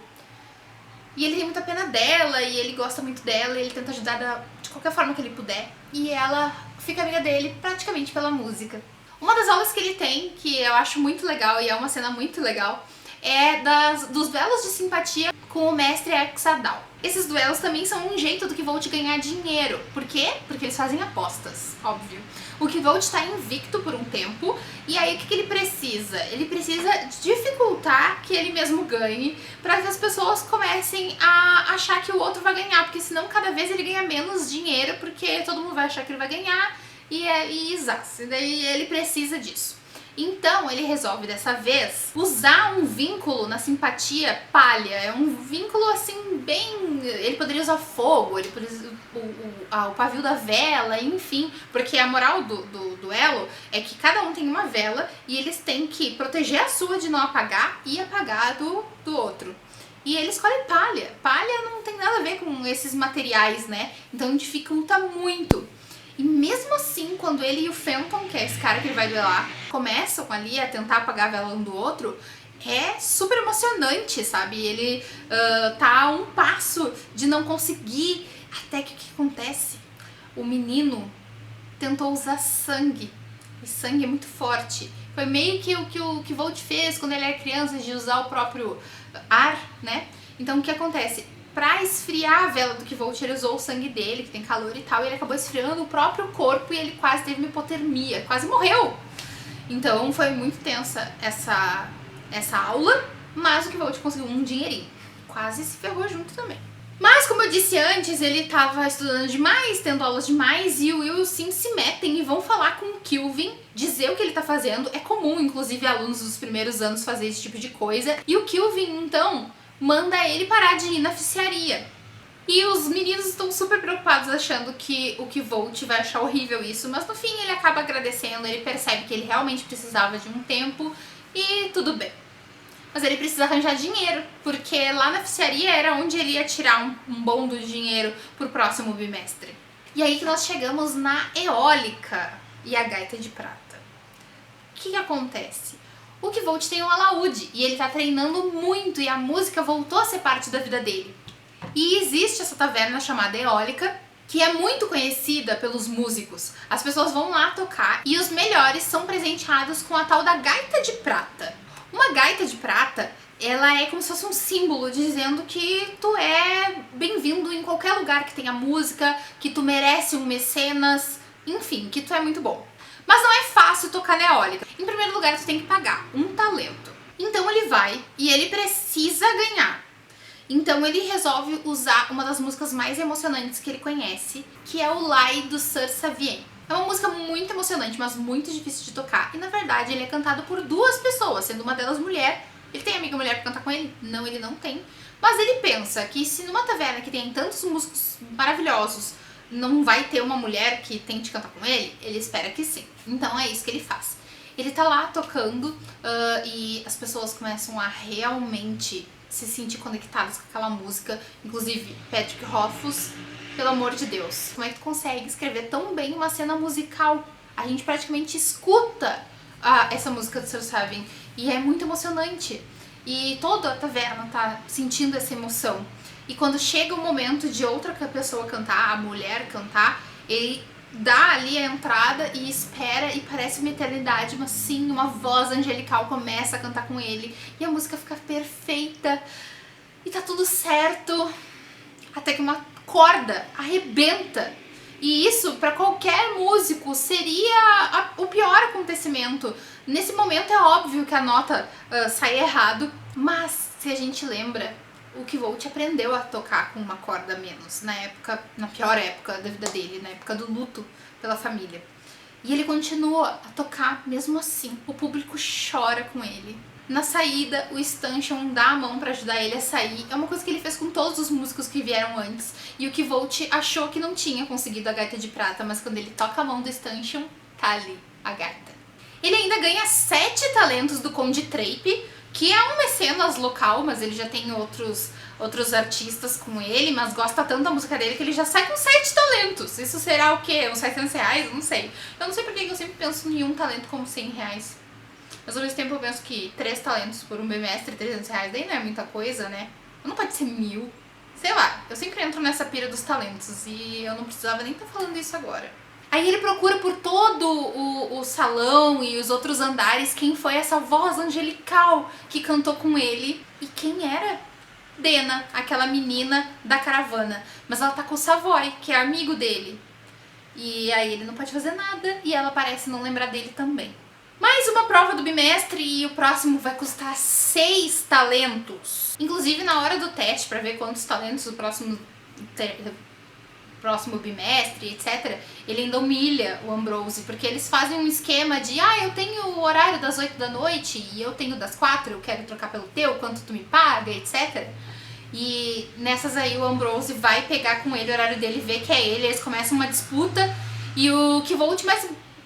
E ele tem muita pena dela, e ele gosta muito dela, e ele tenta ajudar de qualquer forma que ele puder. E ela fica amiga dele praticamente pela música. Uma das aulas que ele tem, que eu acho muito legal, e é uma cena muito legal, é dos duelos de simpatia com o mestre Exadal. Esses duelos também são um jeito do Kvold ganhar dinheiro. Por quê? Porque eles fazem apostas, óbvio. O Kvold tá invicto por um tempo, e aí o que ele precisa? Ele precisa dificultar que ele mesmo ganhe, para que as pessoas comecem a achar que o outro vai ganhar, porque senão cada vez ele ganha menos dinheiro, porque todo mundo vai achar que ele vai ganhar, e exato, daí ele precisa disso. Então ele resolve dessa vez usar um vínculo na simpatia palha. É um vínculo assim bem... Ele poderia usar fogo, ele poderia o pavio da vela, enfim. Porque a moral do duelo é que cada um tem uma vela e eles têm que proteger a sua de não apagar e apagar a do outro. E ele escolhe palha. Palha não tem nada a ver com esses materiais, né? Então dificulta muito. E mesmo assim, quando ele e o Fenton, que é esse cara que ele vai duelar, começam ali a tentar apagar a vela um do outro, é super emocionante, sabe? Ele tá a um passo de não conseguir. Até que o que acontece? O menino tentou usar sangue. E sangue é muito forte. Foi meio que o que o Kvold fez quando ele era criança, de usar o próprio ar, né? Então o que acontece? Pra esfriar a vela do Kvold, ele usou o sangue dele, que tem calor e tal, e ele acabou esfriando o próprio corpo, e ele quase teve uma hipotermia, quase morreu. Então foi muito tensa essa aula, mas o Kvold conseguiu um dinheirinho. Quase se ferrou junto também. Mas, como eu disse antes, ele tava estudando demais, tendo aulas demais, e o Will e o Sim se metem e vão falar com o Kilvin, dizer o que ele tá fazendo. É comum, inclusive, alunos dos primeiros anos fazer esse tipo de coisa. E o Kilvin, então, manda ele parar de ir na oficiaria. E os meninos estão super preocupados, achando que o Kvold vai achar horrível isso, mas no fim ele acaba agradecendo, ele percebe que ele realmente precisava de um tempo e tudo bem. Mas ele precisa arranjar dinheiro, porque lá na oficiaria era onde ele ia tirar um bom do dinheiro pro próximo bimestre. E aí que nós chegamos na eólica e a gaita de prata. O que acontece? O Kvold tem um alaúde e ele tá treinando muito, e a música voltou a ser parte da vida dele. E existe essa taverna chamada Eólica, que é muito conhecida pelos músicos. As pessoas vão lá tocar e os melhores são presenteados com a tal da gaita de prata. Uma gaita de prata, ela é como se fosse um símbolo dizendo que tu é bem-vindo em qualquer lugar que tenha música, que tu merece um mecenas, enfim, que tu é muito bom. Mas não é fácil tocar na eólica. Em primeiro lugar, tu tem que pagar um talento. Então ele vai e ele precisa ganhar. Então ele resolve usar uma das músicas mais emocionantes que ele conhece, que é o Lai do Sir Savien. É uma música muito emocionante, mas muito difícil de tocar. E na verdade ele é cantado por 2 pessoas, sendo uma delas mulher. Ele tem amiga mulher pra cantar com ele? Não, ele não tem. Mas ele pensa que se numa taverna que tem tantos músicos maravilhosos, não vai ter uma mulher que tente cantar com ele? Ele espera que sim. Então é isso que ele faz. Ele tá lá tocando e as pessoas começam a realmente se sentir conectadas com aquela música. Inclusive, Patrick Rothfuss, pelo amor de Deus, como é que tu consegue escrever tão bem uma cena musical? A gente praticamente escuta essa música do Sr. Seven e é muito emocionante. E toda a taverna tá sentindo essa emoção. E quando chega o momento de outra pessoa cantar, a mulher cantar, ele dá ali a entrada e espera, e parece uma eternidade, mas sim, uma voz angelical começa a cantar com ele e a música fica perfeita e tá tudo certo, até que uma corda arrebenta. E isso, pra qualquer músico, seria o pior acontecimento. Nesse momento é óbvio que a nota sai errado, mas se a gente lembra, o Kvolt aprendeu a tocar com uma corda a menos, na pior época da vida dele, na época do luto pela família. E ele continua a tocar mesmo assim. O público chora com ele. Na saída, o Stanchion dá a mão pra ajudar ele a sair. É uma coisa que ele fez com todos os músicos que vieram antes. E o Kvolt achou que não tinha conseguido a gaita de prata, mas quando ele toca a mão do Stanchion, tá ali a gaita. Ele ainda ganha 7 talentos do Conde Trape, que é um mecenas local, mas ele já tem outros artistas com ele, mas gosta tanto da música dele que ele já sai com 7 talentos. Isso será o quê? Uns 700 reais? Eu não sei. Eu não sei porque eu sempre penso em um talento como 100 reais. Mas ao mesmo tempo eu penso que 3 talentos por um bimestre, 300 reais, daí não é muita coisa, né? Não pode ser 1000. Sei lá, eu sempre entro nessa pira dos talentos e eu não precisava nem estar falando isso agora. Aí ele procura por todo o salão e os outros andares quem foi essa voz angelical que cantou com ele. E quem era? Dena, aquela menina da caravana. Mas ela tá com o Savoy, que é amigo dele. E aí ele não pode fazer nada e ela parece não lembrar dele também. Mais uma prova do bimestre e o próximo vai custar 6 talentos. Inclusive na hora do teste, pra ver quantos talentos o próximo bimestre, etc., ele ainda humilha o Ambrose, porque eles fazem um esquema de eu tenho o horário das 8 da noite e eu tenho das 4, eu quero trocar pelo teu, quanto tu me paga, etc. E nessas aí o Ambrose vai pegar com ele o horário dele, vê que é ele, eles começam uma disputa e o Kvolt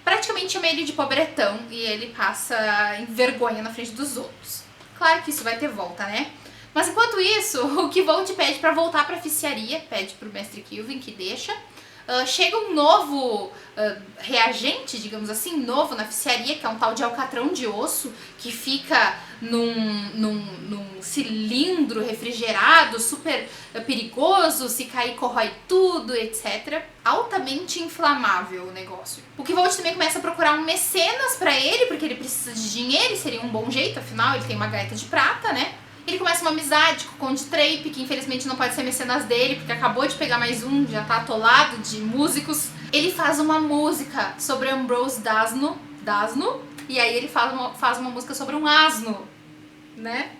praticamente chama ele de pobretão e ele passa em vergonha na frente dos outros. Claro que isso vai ter volta, né? Mas enquanto isso, o Kvolt pede pra voltar pra oficiaria, pede pro mestre Kilvin que deixa. Chega um novo reagente, digamos assim, novo na oficiaria, que é um tal de alcatrão de osso, que fica num cilindro refrigerado, super perigoso, se cair corrói tudo, etc. Altamente inflamável o negócio. O Kvolt também começa a procurar um mecenas pra ele, porque ele precisa de dinheiro e seria um bom jeito, afinal ele tem uma gaita de prata, né? Ele começa uma amizade com o Conde Trape, que infelizmente não pode ser mecenas dele, porque acabou de pegar mais um, já tá atolado de músicos. Ele faz uma música sobre Ambrose Dasno, e aí ele faz uma música sobre um asno, né?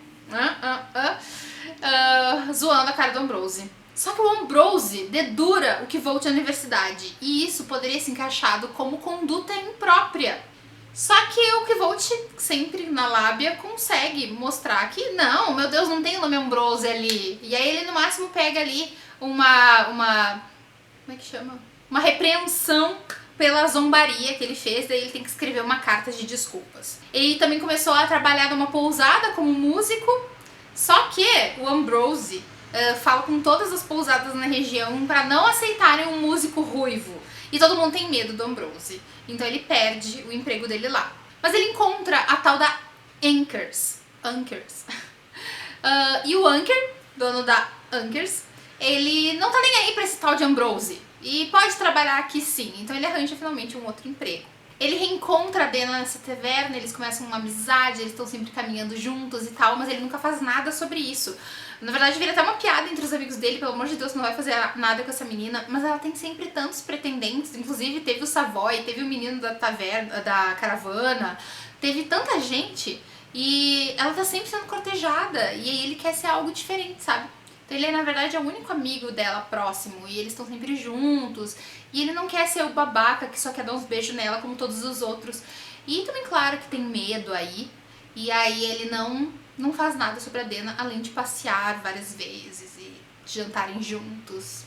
Zoando a cara do Ambrose. Só que o Ambrose dedura o Kvolt à universidade, e isso poderia ser encaixado como conduta imprópria. Só que o Kvolt, sempre na lábia, consegue mostrar que não, meu Deus, não tem o nome Ambrose ali. E aí ele no máximo pega ali uma como é que chama? Uma repreensão pela zombaria que ele fez, daí ele tem que escrever uma carta de desculpas. Ele também começou a trabalhar numa pousada como músico, só que o Ambrose fala com todas as pousadas na região para não aceitarem um músico ruivo. E todo mundo tem medo do Ambrose. Então ele perde o emprego dele lá. Mas ele encontra a tal da Ankers. E o Anker, dono da Ankers, ele não tá nem aí pra esse tal de Ambrose. E pode trabalhar aqui sim. Então ele arranja finalmente um outro emprego. Ele reencontra a Dena nessa taverna, eles começam uma amizade, eles estão sempre caminhando juntos e tal, mas ele nunca faz nada sobre isso. Na verdade, vira até uma piada entre os amigos dele, pelo amor de Deus, não vai fazer nada com essa menina, mas ela tem sempre tantos pretendentes, inclusive teve o Savoy, teve o menino da taverna, da caravana, teve tanta gente, e ela tá sempre sendo cortejada, e aí ele quer ser algo diferente, sabe? Então ele, na verdade, é o único amigo dela próximo, e eles estão sempre juntos, e ele não quer ser o babaca que só quer dar uns beijos nela como todos os outros. E também, claro, que tem medo aí, e aí ele não faz nada sobre a Dena, além de passear várias vezes e jantarem juntos.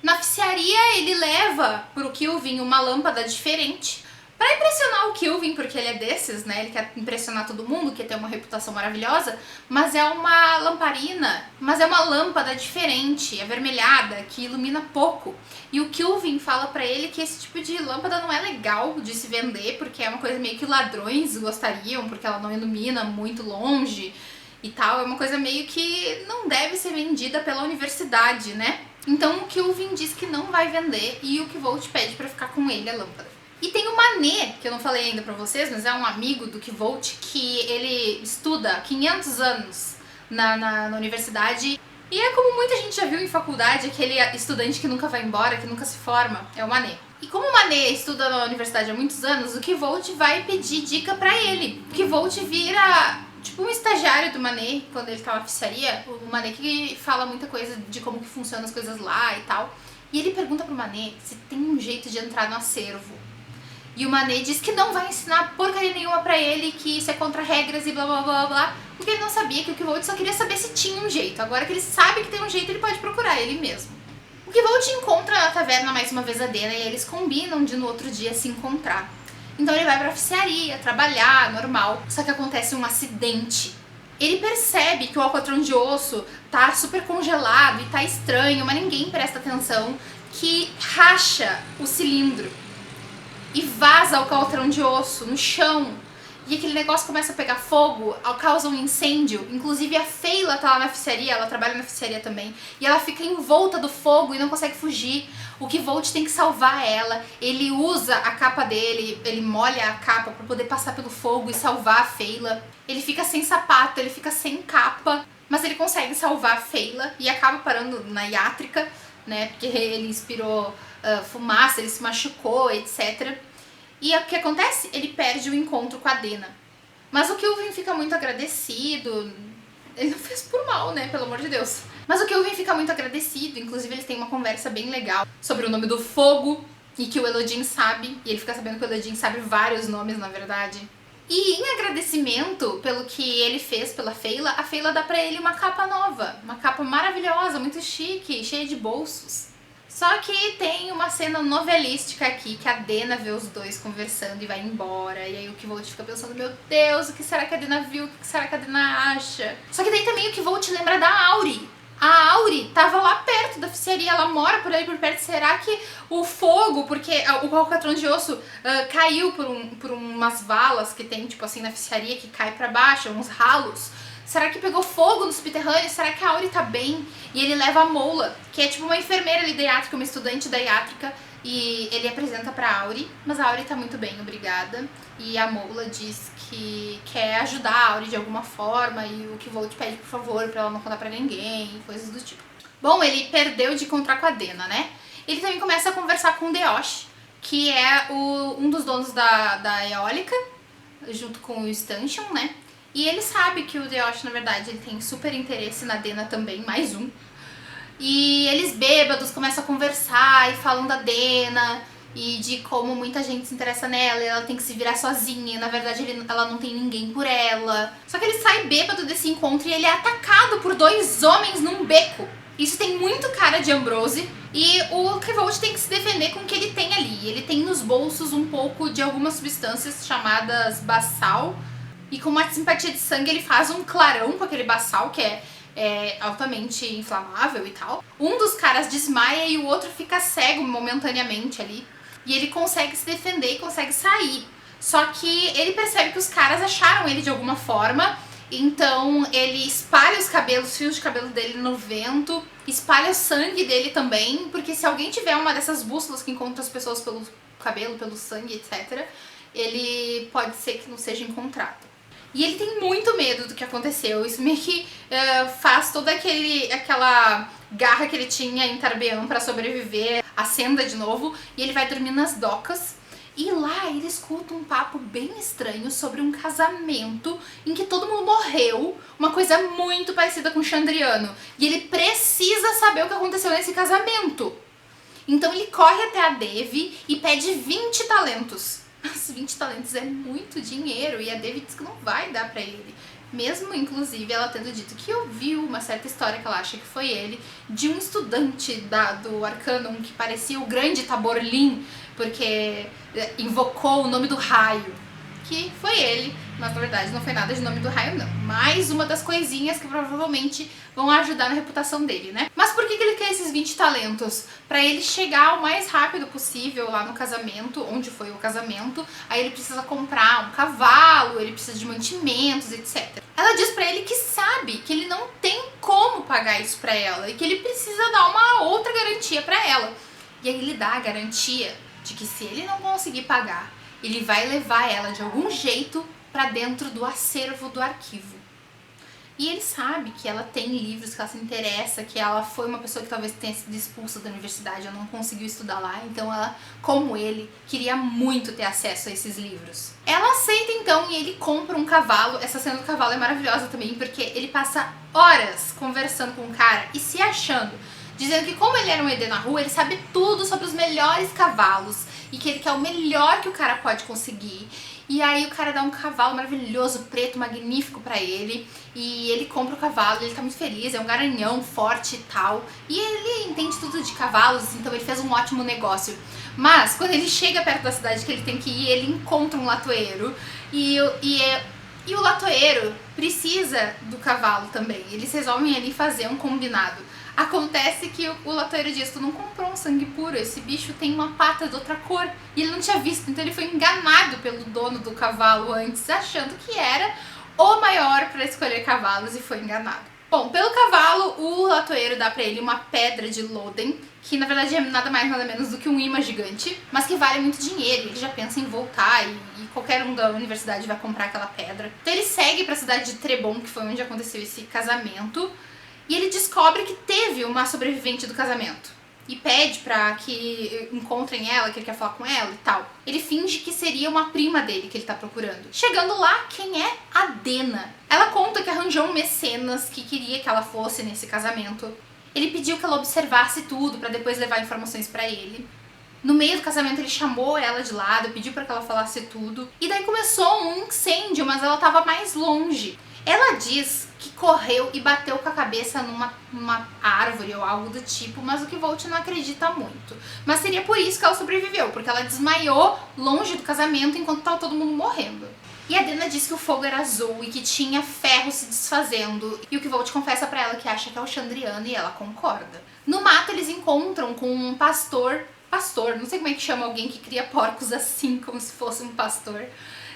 Na oficiaria ele leva pro Killvin uma lâmpada diferente pra impressionar o Killvin, porque ele é desses, né? Ele quer impressionar todo mundo, quer ter uma reputação maravilhosa, mas é uma lamparina, mas é uma lâmpada diferente, avermelhada, que ilumina pouco. E o Killvin fala pra ele que esse tipo de lâmpada não é legal de se vender, porque é uma coisa meio que ladrões gostariam, porque ela não ilumina muito longe e tal. É uma coisa meio que não deve ser vendida pela universidade, né? Então o Killvin diz que não vai vender e o Kvolt pede pra ficar com ele a lâmpada. E tem o Manet, que eu não falei ainda pra vocês, mas é um amigo do Kvolt que ele estuda há 500 anos na universidade. E é como muita gente já viu em faculdade, aquele estudante que nunca vai embora, que nunca se forma, é o Manet. E como o Manet estuda na universidade há muitos anos, o Kvolt vai pedir dica pra ele. O Kvolt vira tipo um estagiário do Manet, quando ele tá na oficiaria. O Manet que fala muita coisa de como que funcionam as coisas lá e tal. E ele pergunta pro Manet se tem um jeito de entrar no acervo. E o Manet diz que não vai ensinar porcaria nenhuma pra ele, que isso é contra regras e blá blá blá blá, porque ele não sabia, que o Kvolt só queria saber se tinha um jeito. Agora que ele sabe que tem um jeito, ele pode procurar ele mesmo. O Kvolt encontra na taverna mais uma vez a Dena e eles combinam de no outro dia se encontrar. Então ele vai pra oficiaria, trabalhar, normal, só que acontece um acidente. Ele percebe que o alcatrão de osso tá super congelado e tá estranho, mas ninguém presta atenção, que racha o cilindro. E vaza o caltrão de osso no chão. E aquele negócio começa a pegar fogo, causa um incêndio. Inclusive a Feyla tá lá na oficiaria, ela trabalha na oficiaria também. E ela fica envolta do fogo e não consegue fugir. O Kvolt tem que salvar ela. Ele usa a capa dele, ele molha a capa pra poder passar pelo fogo e salvar a Feyla. Ele fica sem sapato, ele fica sem capa. Mas ele consegue salvar a Feyla e acaba parando na Iátrica, né? Porque ele inspirou fumaça, ele se machucou, etc. E o que acontece? Ele perde o encontro com a Dena. Mas o Killvin fica muito agradecido. Ele não fez por mal, né? Pelo amor de Deus. Mas o Killvin fica muito agradecido. Inclusive eles têm uma conversa bem legal sobre o nome do fogo e que o Elodin sabe. E ele fica sabendo que o Elodin sabe vários nomes, na verdade. E em agradecimento pelo que ele fez pela Feyla, a Feyla dá pra ele uma capa nova. Uma capa maravilhosa, muito chique, cheia de bolsos. Só que tem uma cena novelística aqui, que a Dena vê os dois conversando e vai embora. E aí o Kvolt fica pensando, meu Deus, o que será que a Dena viu? O que será que a Dena acha? Só que daí também o Kvolt lembra da Auri. A Auri tava lá perto da oficiaria, ela mora por aí por perto. Será que o fogo, porque o alcatrão de osso caiu por umas valas que tem, tipo assim, na oficiaria, que cai pra baixo, uns ralos. Será que pegou fogo no subterrâneo? Será que a Auri tá bem? E ele leva a Mola, que é tipo uma enfermeira ali da Iátrica, uma estudante da Iátrica, e ele apresenta pra Auri, mas a Auri tá muito bem, obrigada. E a Mola diz que quer ajudar a Auri de alguma forma, e o Kvolt pede por favor pra ela não contar pra ninguém, coisas do tipo. Bom, ele perdeu de encontrar com a Dena, né? Ele também começa a conversar com o Deosh, que é um dos donos da eólica, junto com o Stanchion, né? E ele sabe que o Deosh, na verdade, ele tem super interesse na Dena também, mais um. E eles bêbados começam a conversar e falam da Dena e de como muita gente se interessa nela e ela tem que se virar sozinha. E, na verdade, ela não tem ninguém por ela. Só que ele sai bêbado desse encontro e ele é atacado por dois homens num beco. Isso tem muito cara de Ambrose. E o Kvolt tem que se defender com o que ele tem ali. Ele tem nos bolsos um pouco de algumas substâncias chamadas baçal. E com uma simpatia de sangue ele faz um clarão com aquele baçal que é altamente inflamável e tal. Um dos caras desmaia e o outro fica cego momentaneamente ali. E ele consegue se defender e consegue sair. Só que ele percebe que os caras acharam ele de alguma forma. Então ele espalha os fios de cabelo dele no vento. Espalha o sangue dele também. Porque se alguém tiver uma dessas bússolas que encontra as pessoas pelo cabelo, pelo sangue, etc., ele pode ser que não seja encontrado. E ele tem muito medo do que aconteceu. Isso meio que faz toda aquela garra que ele tinha em Tarbean pra sobreviver, acenda de novo. E ele vai dormir nas docas. E lá ele escuta um papo bem estranho sobre um casamento em que todo mundo morreu. Uma coisa muito parecida com o Chandriano. E ele precisa saber o que aconteceu nesse casamento. Então ele corre até a Devi e pede 20 talentos. Mas 20 talentos é muito dinheiro e a Devi diz que não vai dar pra ele. Mesmo, inclusive, ela tendo dito que ouviu uma certa história que ela acha que foi ele, de um estudante do Arcanum que parecia o grande Taborlin, porque invocou o nome do raio, que foi ele, mas na verdade não foi nada de nome do raio não. Mais uma das coisinhas que provavelmente vão ajudar na reputação dele, né? Mas por que ele quer esses 20 talentos? Pra ele chegar o mais rápido possível lá no casamento, onde foi o casamento. Aí ele precisa comprar um cavalo, ele precisa de mantimentos, etc. Ela diz pra ele que sabe que ele não tem como pagar isso pra ela e que ele precisa dar uma outra garantia pra ela. E aí ele dá a garantia de que se ele não conseguir pagar, ele vai levar ela de algum jeito pra dentro do acervo do arquivo. E ele sabe que ela tem livros, que ela se interessa, que ela foi uma pessoa que talvez tenha sido expulsa da universidade, ela não conseguiu estudar lá, então ela, como ele, queria muito ter acesso a esses livros. Ela aceita então e ele compra um cavalo. Essa cena do cavalo é maravilhosa também, porque ele passa horas conversando com o cara e se achando, dizendo que como ele era um ED na rua, ele sabe tudo sobre os melhores cavalos e que ele quer o melhor que o cara pode conseguir. E aí o cara dá um cavalo maravilhoso, preto, magnífico pra ele. E ele compra o cavalo, ele tá muito feliz, é um garanhão forte e tal. E ele entende tudo de cavalos, então ele fez um ótimo negócio. Mas quando ele chega perto da cidade que ele tem que ir, ele encontra um latoeiro. E o latoeiro precisa do cavalo também. Eles resolvem ali fazer um combinado. Acontece que o latoeiro diz, tu não comprou um sangue puro, esse bicho tem uma pata de outra cor. E ele não tinha visto, então ele foi enganado pelo dono do cavalo antes, achando que era o maior para escolher cavalos e foi enganado. Bom, pelo cavalo, o latoeiro dá pra ele uma pedra de Loden, que na verdade é nada mais nada menos do que um imã gigante, mas que vale muito dinheiro. Ele já pensa em voltar e qualquer um da universidade vai comprar aquela pedra. Então ele segue pra cidade de Trebon, que foi onde aconteceu esse casamento, e ele descobre que teve uma sobrevivente do casamento. E pede pra que encontrem ela, que ele quer falar com ela e tal. Ele finge que seria uma prima dele que ele tá procurando. Chegando lá, quem é? A Dena. Ela conta que arranjou um mecenas que queria que ela fosse nesse casamento. Ele pediu que ela observasse tudo pra depois levar informações pra ele. No meio do casamento ele chamou ela de lado, pediu pra que ela falasse tudo. E daí começou um incêndio, mas ela tava mais longe. Ela diz que correu e bateu com a cabeça numa árvore ou algo do tipo, mas o Kvolt não acredita muito. Mas seria por isso que ela sobreviveu, porque ela desmaiou longe do casamento enquanto estava todo mundo morrendo. E a Dena diz que o fogo era azul e que tinha ferro se desfazendo. E o Kvolt confessa pra ela que acha que é o Chandriano e ela concorda. No mato eles encontram com um pastor, não sei como é que chama alguém que cria porcos assim, como se fosse um pastor.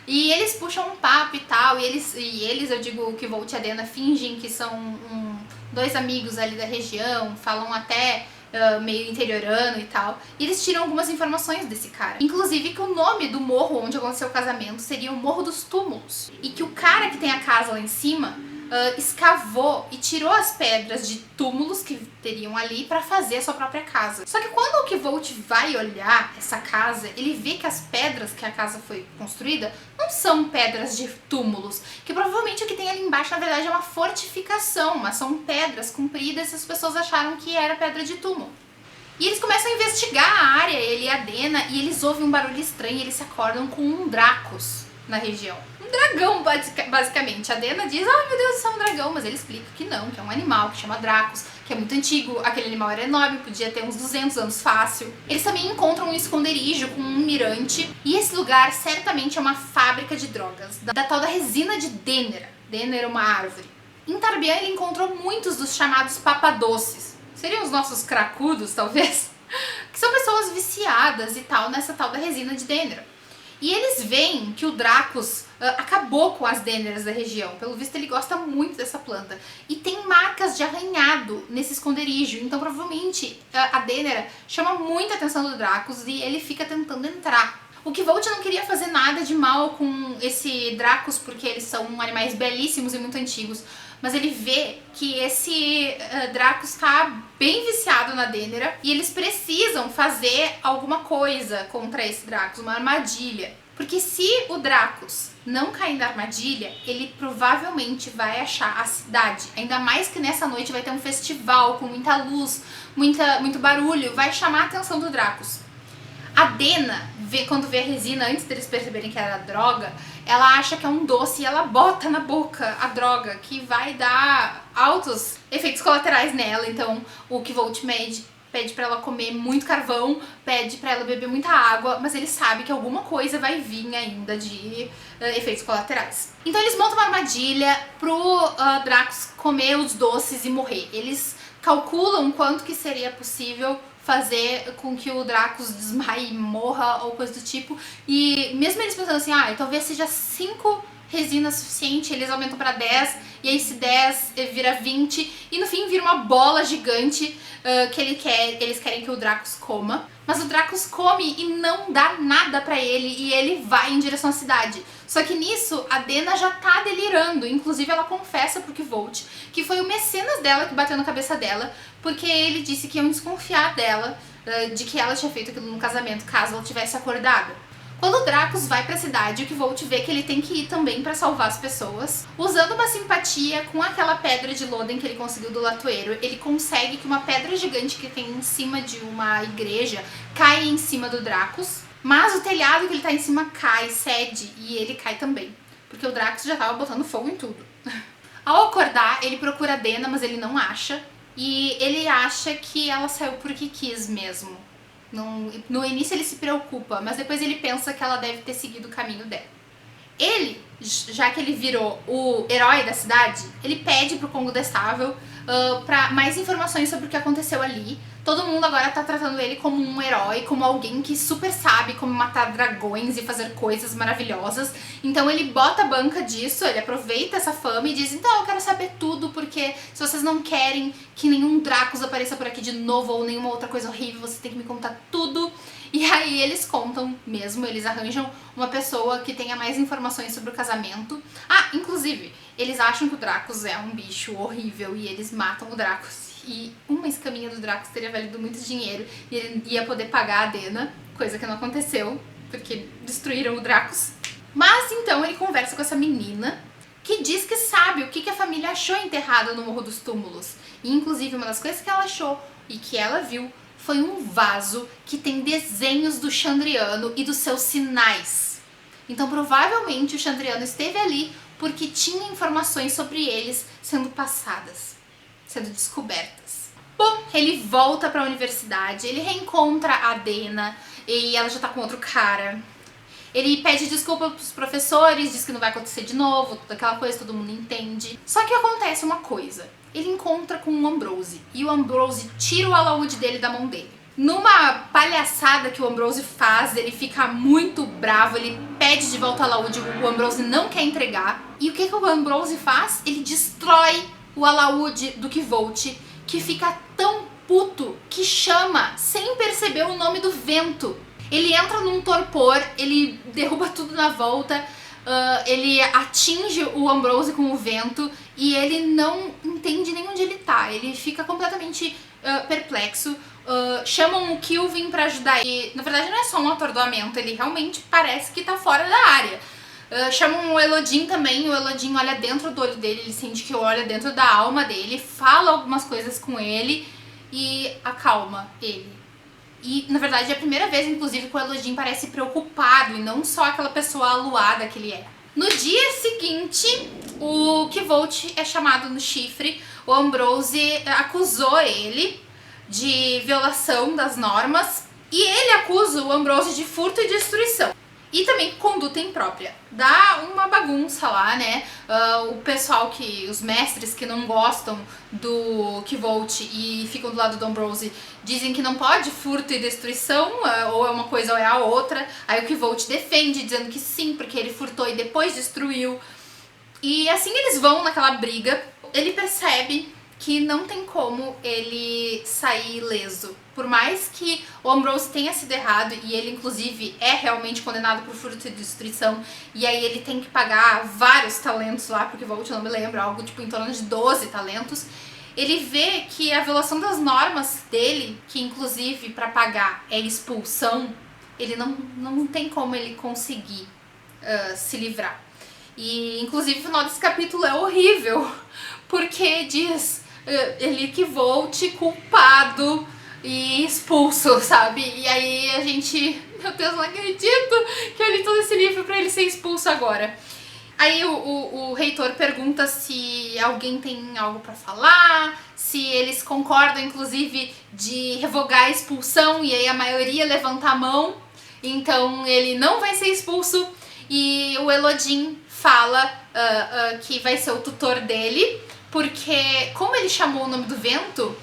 E eles puxam um papo e tal, e eles eu digo que Kvolt e a Dena fingem que são dois amigos ali da região, falam até meio interiorano e tal. E eles tiram algumas informações desse cara. Inclusive que o nome do morro onde aconteceu o casamento seria o Morro dos Túmulos. E que o cara que tem a casa lá em cima escavou e tirou as pedras de túmulos que teriam ali pra fazer a sua própria casa. Só que quando o Kvolt vai olhar essa casa, ele vê que as pedras que a casa foi construída não são pedras de túmulos, que provavelmente o que tem ali embaixo na verdade é uma fortificação, mas são pedras compridas e as pessoas acharam que era pedra de túmulo. E eles começam a investigar a área, ele e a Dena, e eles ouvem um barulho estranho e eles se acordam com um Dracos na região. Um dragão, basicamente. A Dena diz, ai meu Deus, isso é um dragão, mas ele explica que não, que é um animal que chama Dracos, que é muito antigo, aquele animal era enorme, podia ter uns 200 anos fácil. Eles também encontram um esconderijo com um mirante, e esse lugar certamente é uma fábrica de drogas, da tal da resina de Denera. Denera é uma árvore. Em Tarbean ele encontrou muitos dos chamados papadoces. Seriam os nossos cracudos, talvez? Que são pessoas viciadas e tal, nessa tal da resina de Denera. E eles veem que o Dracos acabou com as Deneras da região. Pelo visto ele gosta muito dessa planta. E tem marcas de arranhado nesse esconderijo. Então provavelmente a Denera chama muita atenção do Dracos e ele fica tentando entrar. O Kvolt não queria fazer nada de mal com esse Dracos porque eles são animais belíssimos e muito antigos. Mas ele vê que esse Dracos está bem viciado na Denera e eles precisam fazer alguma coisa contra esse Dracos, uma armadilha. Porque se o Dracos não cair na armadilha, ele provavelmente vai achar a cidade. Ainda mais que nessa noite vai ter um festival com muita luz, muito barulho, vai chamar a atenção do Dracos. A Dena, quando vê a resina, antes deles perceberem que era droga, ela acha que é um doce e ela bota na boca a droga, que vai dar altos efeitos colaterais nela. Então o Kvolt pede pra ela comer muito carvão, pede pra ela beber muita água, mas ele sabe que alguma coisa vai vir ainda de efeitos colaterais. Então eles montam uma armadilha pro Drax comer os doces e morrer. Eles calculam quanto que seria possível fazer com que o Drax desmaie, morra ou coisa do tipo. E mesmo eles pensando assim, talvez seja 5 resinas suficiente, eles aumentam pra 10, e aí esse 10 vira 20, e no fim vira uma bola gigante que eles querem que o Drax coma. Mas o Drax come e não dá nada pra ele, e ele vai em direção à cidade. Só que nisso, a Dena já tá delirando, inclusive ela confessa pro Kvolt que foi o mecenas dela que bateu na cabeça dela, porque ele disse que iam desconfiar dela, de que ela tinha feito aquilo no casamento, caso ela tivesse acordado. Quando o Drax vai pra cidade, o Kvolt vê que ele tem que ir também pra salvar as pessoas. Usando uma simpatia com aquela pedra de Loden que ele conseguiu do latoeiro, ele consegue que uma pedra gigante que tem em cima de uma igreja caia em cima do Drax. Mas o telhado que ele tá em cima cai, cede, e ele cai também. Porque o Drax já tava botando fogo em tudo. Ao acordar, ele procura a Dena, mas ele não acha. E ele acha que ela saiu porque quis mesmo. No início ele se preocupa, mas depois ele pensa que ela deve ter seguido o caminho dela. Ele, já que ele virou o herói da cidade, ele pede pro Congo Destável pra mais informações sobre o que aconteceu ali. Todo mundo agora tá tratando ele como um herói, como alguém que super sabe como matar dragões e fazer coisas maravilhosas. Então ele bota a banca disso, ele aproveita essa fama e diz, então eu quero saber tudo, porque se vocês não querem que nenhum Dracos apareça por aqui de novo ou nenhuma outra coisa horrível, você tem que me contar tudo. E aí eles contam mesmo, eles arranjam uma pessoa que tenha mais informações sobre o casamento. Inclusive, eles acham que o Dracos é um bicho horrível e eles matam o Dracos. E uma escaminha do Drax teria valido muito dinheiro e ele ia poder pagar a Dena, coisa que não aconteceu, porque destruíram o Drax. Mas então ele conversa com essa menina, que diz que sabe o que a família achou enterrada no Morro dos Túmulos. E inclusive uma das coisas que ela achou e que ela viu foi um vaso que tem desenhos do Chandriano e dos seus sinais. Então provavelmente o Chandriano esteve ali porque tinha informações sobre eles sendo passadas, sendo descobertas. Bom, ele volta pra universidade, ele reencontra a Dena e ela já tá com outro cara. Ele pede desculpa pros professores, diz que não vai acontecer de novo, toda aquela coisa, todo mundo entende. Só que acontece uma coisa, ele encontra com o Ambrose e o Ambrose tira o alaúde dele da mão dele. Numa palhaçada que o Ambrose faz, ele fica muito bravo, ele pede de volta o alaúde, o Ambrose não quer entregar. E o que o Ambrose faz? Ele destrói o alaúde do Kvolt, que fica tão puto que chama, sem perceber, o nome do vento. Ele entra num torpor, ele derruba tudo na volta, ele atinge o Ambrose com o vento e ele não entende nem onde ele tá. Ele fica completamente perplexo. Chamam o Kylvin pra ajudar ele. Na verdade não é só um atordoamento, ele realmente parece que tá fora da área. Chamam o Elodin também, o Elodin olha dentro do olho dele, ele sente que olha dentro da alma dele, fala algumas coisas com ele e acalma ele. E na verdade é a primeira vez, inclusive, que o Elodin parece preocupado e não só aquela pessoa aluada que ele é. No dia seguinte, o Kvolt é chamado no chifre, o Ambrose acusou ele de violação das normas e ele acusa o Ambrose de furto e destruição. E também conduta imprópria. Dá uma bagunça lá, né? O pessoal os mestres que não gostam do Kvolt e ficam do lado do Ambrose dizem que não pode furto e destruição, ou é uma coisa ou é a outra. Aí o Kvolt defende, dizendo que sim, porque ele furtou e depois destruiu. E assim eles vão naquela briga, ele percebe que não tem como ele sair ileso. Por mais que o Ambrose tenha sido errado, e ele inclusive é realmente condenado por furto e destruição, e aí ele tem que pagar vários talentos lá, porque Kvolt, eu não me lembro, algo tipo em torno de 12 talentos, ele vê que a violação das normas dele, que inclusive para pagar é expulsão, ele não tem como ele conseguir se livrar. E inclusive o final desse capítulo é horrível, porque diz ele Kvolt culpado e expulso, sabe? E aí a gente Meu Deus, não acredito que eu li todo esse livro pra ele ser expulso agora. Aí o reitor pergunta se alguém tem algo pra falar, se eles concordam, inclusive, de revogar a expulsão, e aí a maioria levanta a mão, então ele não vai ser expulso, e o Elodin fala que vai ser o tutor dele, porque como ele chamou o nome do vento,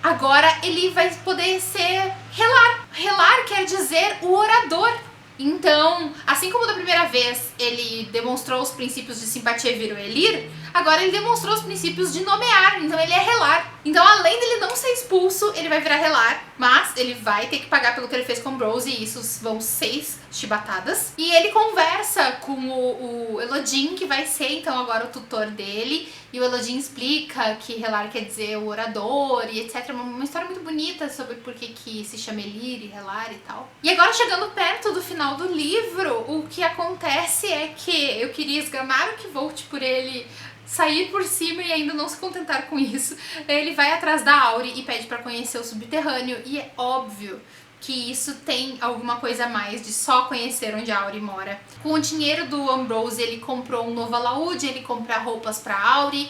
agora ele vai poder ser Relar. Relar quer dizer o orador. Então, assim como da primeira vez ele demonstrou os princípios de simpatia e virou Elir, agora ele demonstrou os princípios de nomear, então ele é Relar. Então, além dele não ser expulso, ele vai virar Relar, mas ele vai ter que pagar pelo que ele fez com Ambrose, e isso vão 6 chibatadas. E ele conversa com o Elodin, que vai ser então agora o tutor dele, e o Elodin explica que Relar quer dizer o orador e etc. Uma história muito bonita sobre por que se chama Elir e Relar e tal. E agora, chegando perto do final do livro, o que acontece é que eu queria esgamar o Kvolt por ele sair por cima e ainda não se contentar com isso. Ele vai atrás da Auri e pede pra conhecer o subterrâneo, e é óbvio que isso tem alguma coisa a mais de só conhecer onde a Auri mora. Com o dinheiro do Ambrose, ele comprou um novo alaúde, ele compra roupas pra Auri,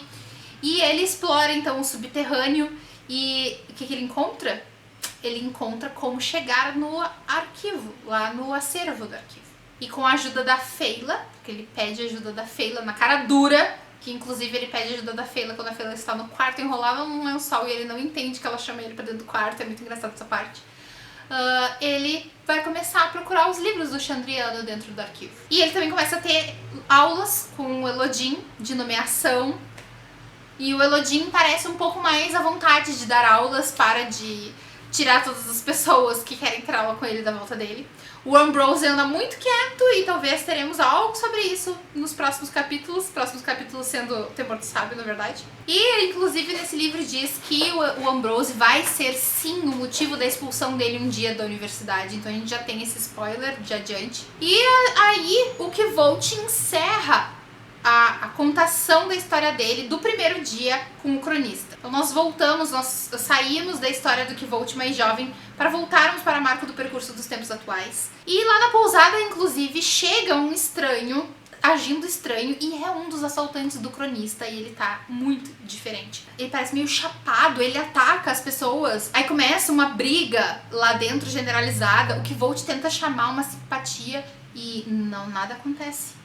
e ele explora então o subterrâneo, e o que ele encontra? Ele encontra como chegar no arquivo, lá no acervo do arquivo. E com a ajuda da Feyla, porque ele pede ajuda da Feyla na cara dura, que inclusive ele pede ajuda da Feyla quando a Feyla está no quarto enrolada num lençol e ele não entende que ela chama ele pra dentro do quarto, é muito engraçado essa parte. Ele vai começar a procurar os livros do Chandriano dentro do arquivo. E ele também começa a ter aulas com o Elodin de nomeação, e o Elodin parece um pouco mais à vontade de dar aulas, para de tirar todas as pessoas que querem ter aula com ele da volta dele. O Ambrose anda muito quieto e talvez teremos algo sobre isso nos próximos capítulos sendo o Temor do Sábio, na verdade. E, inclusive, nesse livro diz que o Ambrose vai ser, sim, o motivo da expulsão dele um dia da universidade, então a gente já tem esse spoiler de adiante. E aí o Kvolt encerra a contação da história dele do primeiro dia com o cronista. Então nós saímos da história do Kvolt mais jovem para voltarmos para a marca do percurso dos tempos atuais. E lá na pousada, inclusive, chega um estranho, agindo estranho, e é um dos assaltantes do cronista, e ele tá muito diferente. Ele parece meio chapado, ele ataca as pessoas, aí começa uma briga lá dentro generalizada, o Kvolt tenta chamar uma simpatia e nada acontece.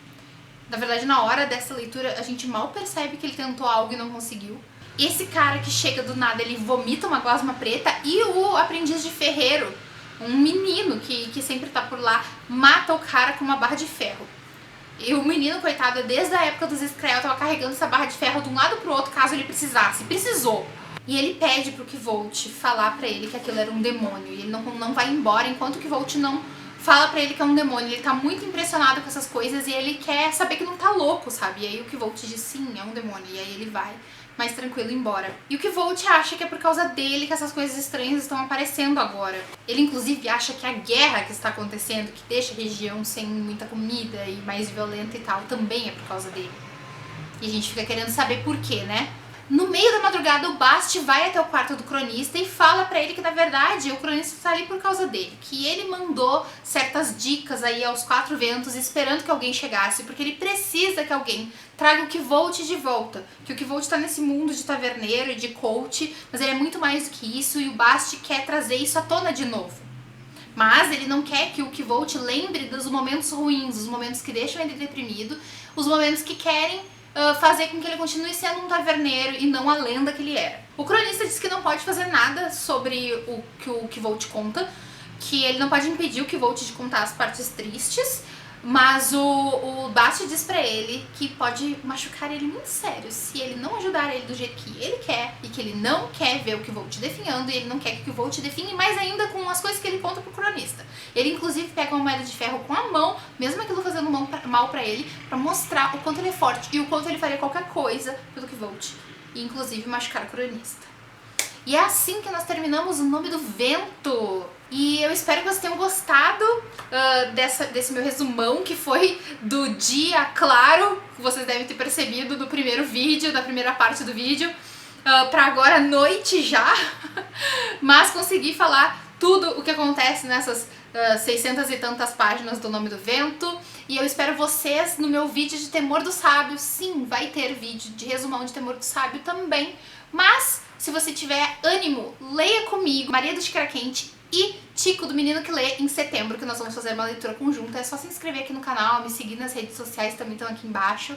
Na verdade, na hora dessa leitura, a gente mal percebe que ele tentou algo e não conseguiu. Esse cara que chega do nada, ele vomita uma gosma preta, e o aprendiz de ferreiro, um menino que sempre tá por lá, mata o cara com uma barra de ferro. E o menino, coitado, desde a época dos Screll, tava carregando essa barra de ferro de um lado pro outro, caso ele precisasse. Precisou. E ele pede pro Kvolt falar pra ele que aquilo era um demônio, e ele não vai embora enquanto o Kvolt não fala pra ele que é um demônio. Ele tá muito impressionado com essas coisas e ele quer saber que não tá louco, sabe? E aí o Kvolt diz sim, é um demônio. E aí ele vai mais tranquilo embora. E o Kvolt acha que é por causa dele que essas coisas estranhas estão aparecendo agora. Ele inclusive acha que a guerra que está acontecendo, que deixa a região sem muita comida e mais violenta e tal, também é por causa dele. E a gente fica querendo saber por quê, né? No meio da madrugada, o Bast vai até o quarto do cronista e fala pra ele que, na verdade, o cronista tá ali por causa dele. Que ele mandou certas dicas aí aos 4 ventos, esperando que alguém chegasse, porque ele precisa que alguém traga o Kvolt de volta. Que o Kvolt tá nesse mundo de taverneiro e de coach, mas ele é muito mais do que isso, e o Bast quer trazer isso à tona de novo. Mas ele não quer que o Kvolt lembre dos momentos ruins, os momentos que deixam ele deprimido, os momentos que querem fazer com que ele continue sendo um taverneiro e não a lenda que ele era. O cronista diz que não pode fazer nada sobre o que o Kvolt conta, que ele não pode impedir o Kvolt de contar as partes tristes, mas o Bast diz pra ele que pode machucar ele muito sério se ele não ajudar ele do jeito que ele quer, e que ele não quer ver o Kvolt definhando, e ele não quer que o Kvolt define mais ainda com as coisas que ele conta pro cronista. Ele inclusive pega uma moeda de ferro com a mão, mesmo aquilo fazendo mal pra ele, pra mostrar o quanto ele é forte e o quanto ele faria qualquer coisa pelo Kvolt, e inclusive machucar o cronista. E é assim que nós terminamos O Nome do Vento. E eu espero que vocês tenham gostado desse meu resumão, que foi do dia claro, que vocês devem ter percebido do primeiro vídeo, da primeira parte do vídeo, pra agora noite já. Mas consegui falar tudo o que acontece nessas 600 e tantas páginas do Nome do Vento. E eu espero vocês no meu vídeo de Temor do Sábio. Sim, vai ter vídeo de resumão de Temor do Sábio também. Mas, se você tiver ânimo, leia comigo Maria do Xícara Quente e Tico do Menino que Lê em setembro, que nós vamos fazer uma leitura conjunta. É só se inscrever aqui no canal, me seguir nas redes sociais, também estão aqui embaixo,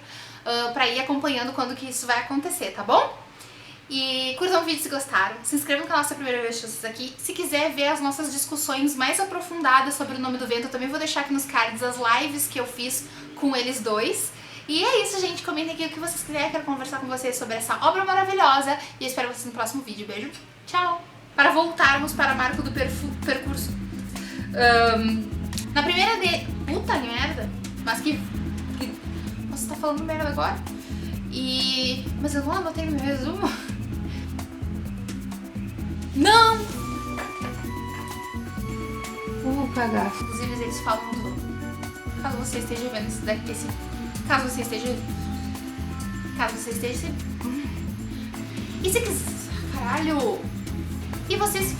pra ir acompanhando quando que isso vai acontecer, tá bom? E curtam o vídeo se gostaram, se inscrevam no canal se é a primeira vez que vocês aqui. Se quiser ver as nossas discussões mais aprofundadas sobre o Nome do Vento, eu também vou deixar aqui nos cards as lives que eu fiz com eles dois. E é isso, gente, comentem aqui o que vocês quiserem, quero conversar com vocês sobre essa obra maravilhosa. E eu espero vocês no próximo vídeo, beijo, tchau! Para voltarmos para a marca do percurso. Na primeira de... Puta merda! Mas que... Você tá falando merda agora? Mas eu não anotei no meu resumo. Não! Cagaço. Inclusive eles falam tudo. Caso você esteja vendo isso daqui, caso você esteja... E se quiser... Caralho! E vocês...